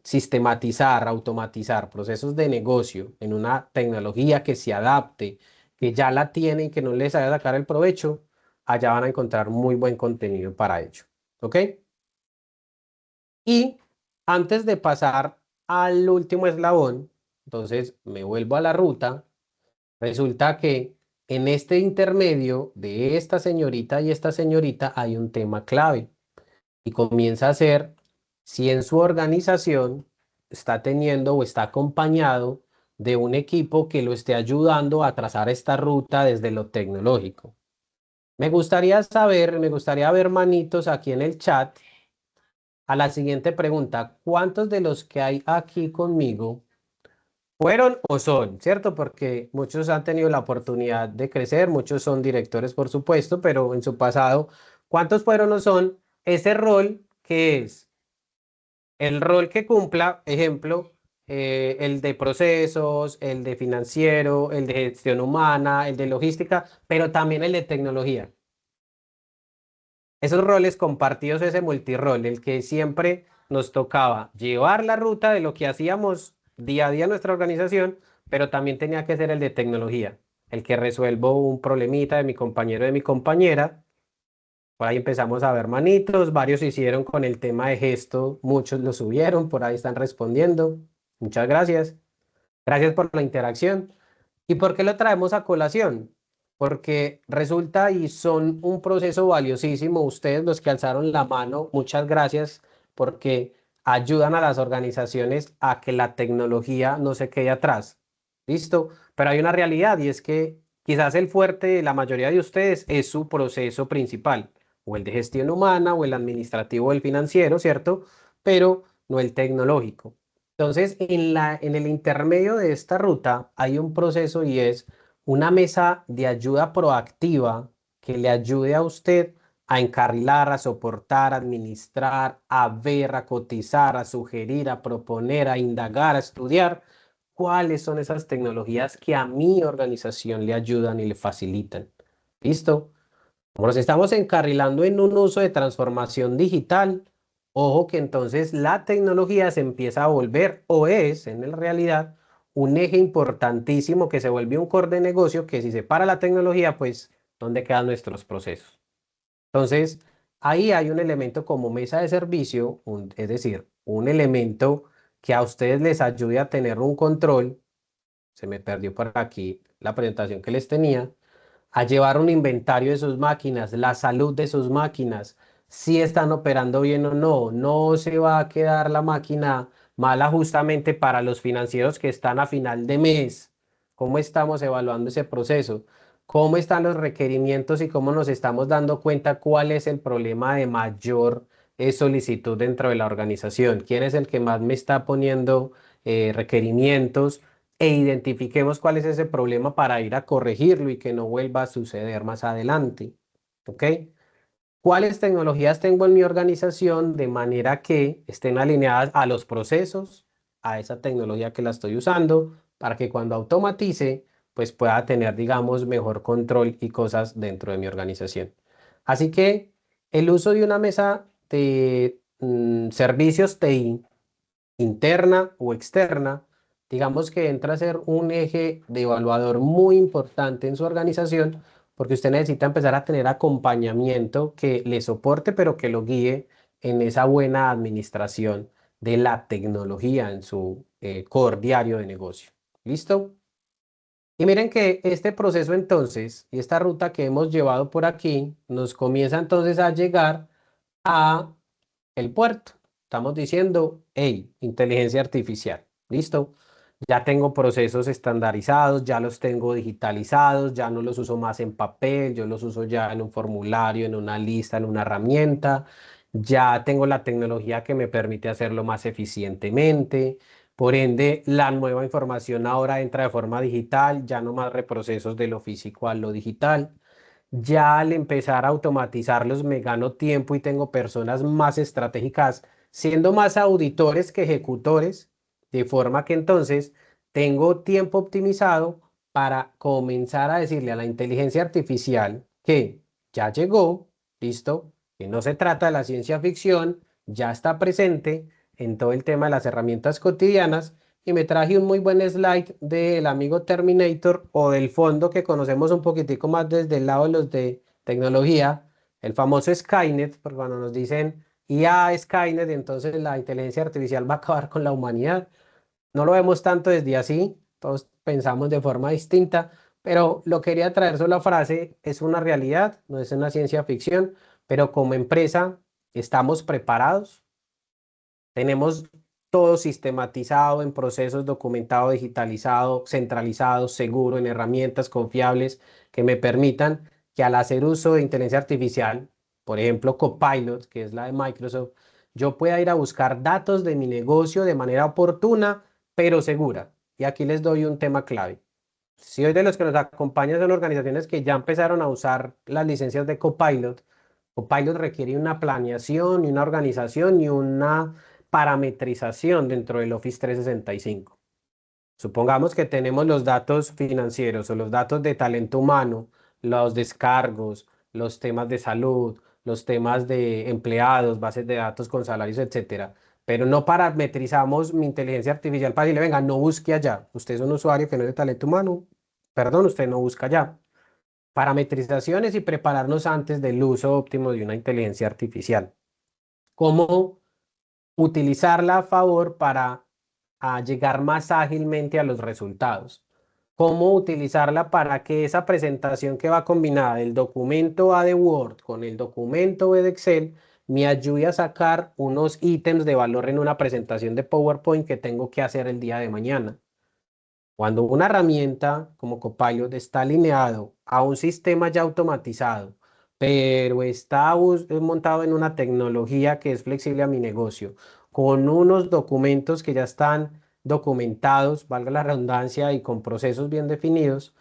sistematizar, automatizar procesos de negocio en una tecnología que se adapte, que ya la tiene y que no les haga sacar el provecho, allá van a encontrar muy buen contenido para ello. ¿Ok? Y antes de pasar al último eslabón, entonces me vuelvo a la ruta. Resulta que en este intermedio de esta señorita y esta señorita hay un tema clave y comienza a ser si en su organización está teniendo o está acompañado de un equipo que lo esté ayudando a trazar esta ruta desde lo tecnológico. Me gustaría saber, me gustaría ver manitos aquí en el chat a la siguiente pregunta. ¿Cuántos de los que hay aquí conmigo fueron o son, cierto? Porque muchos han tenido la oportunidad de crecer, muchos son directores, por supuesto, pero en su pasado, ¿cuántos fueron o son ese rol que es el rol que cumpla, ejemplo, el de procesos, el de financiero, el de gestión humana, el de logística, pero también el de tecnología? Esos roles compartidos, ese multirol, el que siempre nos tocaba llevar la ruta de lo que hacíamos día a día en nuestra organización, pero también tenía que ser el de tecnología, el que resuelvo un problemita de mi compañero o de mi compañera Por ahí empezamos a ver manitos, varios hicieron con el tema de gesto, muchos lo subieron, por ahí están respondiendo. Muchas gracias. Gracias por la interacción. ¿Y por qué lo traemos a colación? Porque resulta y son un proceso valiosísimo. Ustedes los que alzaron la mano, muchas gracias porque ayudan a las organizaciones a que la tecnología no se quede atrás. ¿Listo? Pero hay una realidad y es que quizás el fuerte de la mayoría de ustedes es su proceso principal, o el de gestión humana, o el administrativo, o el financiero, ¿cierto? Pero no el tecnológico. Entonces, en el intermedio de esta ruta hay un proceso y es una mesa de ayuda proactiva que le ayude a usted a encarrilar, a soportar, a administrar, a ver, a cotizar, a sugerir, a proponer, a indagar, a estudiar cuáles son esas tecnologías que a mi organización le ayudan y le facilitan. ¿Listo? Como nos estamos encarrilando en un uso de transformación digital, ojo que entonces la tecnología se empieza a volver o es en realidad un eje importantísimo que se vuelve un core de negocio que si se para la tecnología, pues, ¿dónde quedan nuestros procesos? Entonces, ahí hay un elemento como mesa de servicio, es decir, un elemento que a ustedes les ayude a tener un control. Se me perdió por aquí la presentación que les tenía a llevar un inventario de sus máquinas, la salud de sus máquinas, si están operando bien o no. No se va a quedar la máquina mala justamente para los financieros que están a final de mes. ¿Cómo estamos evaluando ese proceso? ¿Cómo están los requerimientos y cómo nos estamos dando cuenta cuál es el problema de mayor solicitud dentro de la organización? ¿Quién es el que más me está poniendo requerimientos? E identifiquemos cuál es ese problema para ir a corregirlo y que no vuelva a suceder más adelante. ¿Ok? ¿Cuáles tecnologías tengo en mi organización de manera que estén alineadas a los procesos, a esa tecnología que la estoy usando, para que cuando automatice, pues pueda tener, digamos, mejor control y cosas dentro de mi organización? Así que el uso de una mesa de servicios TI interna o externa, digamos que entra a ser un eje de evaluador muy importante en su organización, porque usted necesita empezar a tener acompañamiento que le soporte, pero que lo guíe en esa buena administración de la tecnología en su core diario de negocio. ¿Listo? Y miren que este proceso entonces, y esta ruta que hemos llevado por aquí, nos comienza entonces a llegar a el puerto. Estamos diciendo, hey, inteligencia artificial. ¿Listo? Ya tengo procesos estandarizados, ya los tengo digitalizados, ya no los uso más en papel, yo los uso ya en un formulario, en una lista, en una herramienta. Ya tengo la tecnología que me permite hacerlo más eficientemente. Por ende, la nueva información ahora entra de forma digital, ya no más reprocesos de lo físico a lo digital. Ya al empezar a automatizarlos me gano tiempo y tengo personas más estratégicas, siendo más auditores que ejecutores, de forma que entonces tengo tiempo optimizado para comenzar a decirle a la inteligencia artificial que ya llegó, listo, que no se trata de la ciencia ficción, ya está presente en todo el tema de las herramientas cotidianas y me traje un muy buen slide del amigo Terminator o del fondo que conocemos un poquitico más desde el lado de los de tecnología, el famoso Skynet, porque cuando nos dicen IA Skynet, entonces la inteligencia artificial va a acabar con la humanidad. No lo vemos tanto desde así, todos pensamos de forma distinta, pero lo quería traer solo la frase, es una realidad, no es una ciencia ficción, pero como empresa estamos preparados. Tenemos todo sistematizado en procesos documentado, digitalizado, centralizado, seguro, en herramientas confiables que me permitan que al hacer uso de inteligencia artificial, por ejemplo, Copilot, que es la de Microsoft, yo pueda ir a buscar datos de mi negocio de manera oportuna, pero segura. Y aquí les doy un tema clave. Si hoy de los que nos acompañan son organizaciones que ya empezaron a usar las licencias de Copilot, Copilot requiere una planeación y una organización y una parametrización dentro del Office 365. Supongamos que tenemos los datos financieros o los datos de talento humano, los descargos, los temas de salud, los temas de empleados, bases de datos con salarios, etcétera. Pero no parametrizamos mi inteligencia artificial para decirle, venga, no busque allá. Usted es un usuario que no es de talento humano. Perdón, usted no busca allá. parametrizaciones y prepararnos antes del uso óptimo de una inteligencia artificial. ¿Cómo utilizarla a favor para llegar más ágilmente a los resultados? ¿Cómo utilizarla para que esa presentación que va combinada del documento A de Word con el documento B de Excel me ayude a sacar unos ítems de valor en una presentación de PowerPoint que tengo que hacer el día de mañana? Cuando una herramienta como Copilot está alineado a un sistema ya automatizado, pero está montado en una tecnología que es flexible a mi negocio, con unos documentos que ya están documentados, valga la redundancia, y con procesos bien definidos,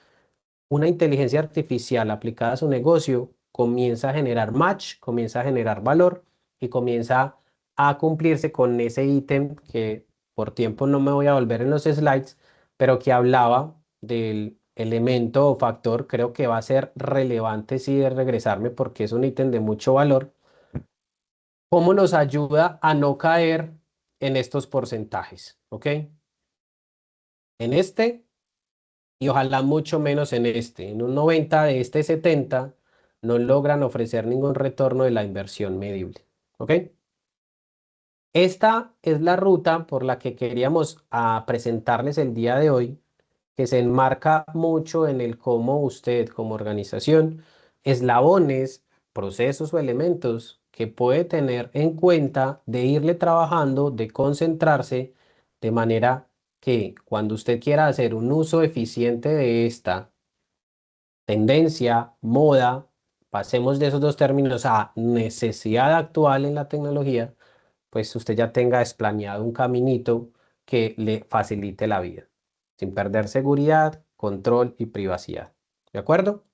una inteligencia artificial aplicada a su negocio comienza a generar match, comienza a generar valor y comienza a cumplirse con ese ítem que por tiempo no me voy a volver en los slides, pero que hablaba del elemento o factor, creo que va a ser relevante si de regresarme porque es un ítem de mucho valor. ¿Cómo nos ayuda a no caer en estos porcentajes? ¿Ok? En este y ojalá mucho menos en este. En un 90 de este 70 no logran ofrecer ningún retorno de la inversión medible. ¿Ok? Esta es la ruta por la que queríamos presentarles el día de hoy, que se enmarca mucho en el cómo usted como organización, eslabones, procesos o elementos que puede tener en cuenta de irle trabajando, de concentrarse, de manera que cuando usted quiera hacer un uso eficiente de esta tendencia, moda, pasemos de esos dos términos a necesidad actual en la tecnología, pues usted ya tenga desplaneado un caminito que le facilite la vida, sin perder seguridad, control y privacidad. ¿De acuerdo?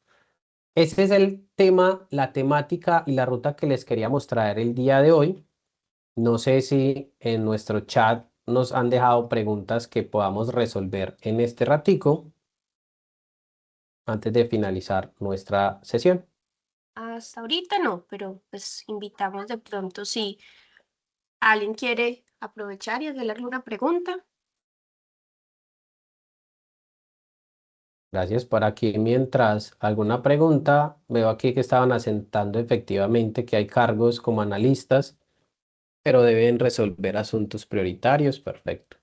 Ese es el tema, la temática y la ruta que les queríamos traer el día de hoy. No sé si en nuestro chat nos han dejado preguntas que podamos resolver en este ratico antes de finalizar nuestra sesión. Hasta ahorita no, pero pues invitamos de pronto si alguien quiere aprovechar y hacerle alguna pregunta. Gracias por aquí. Mientras alguna pregunta, veo aquí que estaban asentando efectivamente que hay cargos como analistas, pero deben resolver asuntos prioritarios. Perfecto.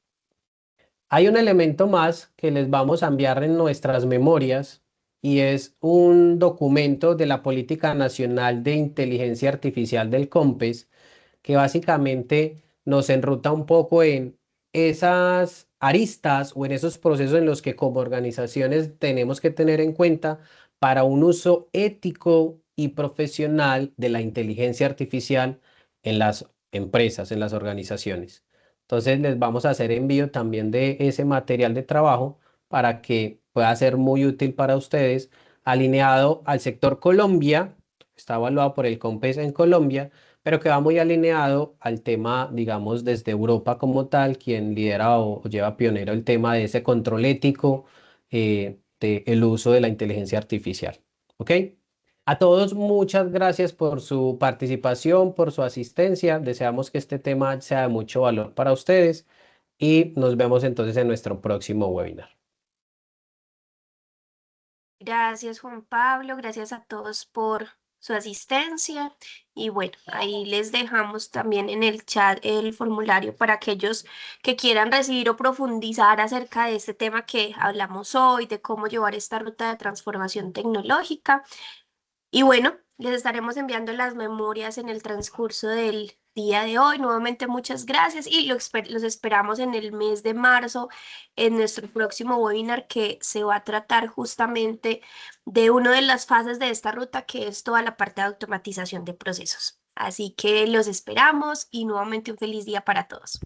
Hay un elemento más que les vamos a enviar en nuestras memorias y es un documento de la Política Nacional de Inteligencia Artificial del COMPES que básicamente nos enruta un poco en esas aristas o en esos procesos en los que como organizaciones tenemos que tener en cuenta para un uso ético y profesional de la inteligencia artificial en las empresas, en las organizaciones. Entonces les vamos a hacer envío también de ese material de trabajo para que pueda ser muy útil para ustedes, alineado al sector Colombia, está evaluado por el COMPES en Colombia, pero que va muy alineado al tema, digamos, desde Europa como tal, quien lidera o lleva pionero el tema de ese control ético del uso de la inteligencia artificial. ¿Ok? A todos, muchas gracias por su participación, por su asistencia. Deseamos que este tema sea de mucho valor para ustedes y nos vemos entonces en nuestro próximo webinar. Gracias, Juan Pablo. Gracias a todos por su asistencia. Y bueno, ahí les dejamos también en el chat el formulario para aquellos que quieran recibir o profundizar acerca de este tema que hablamos hoy, de cómo llevar esta ruta de transformación tecnológica. Y bueno, les estaremos enviando las memorias en el transcurso del día de hoy. Nuevamente, muchas gracias y los esperamos en el mes de marzo en nuestro próximo webinar que se va a tratar justamente de una de las fases de esta ruta, que es toda la parte de automatización de procesos. Así que los esperamos y nuevamente un feliz día para todos.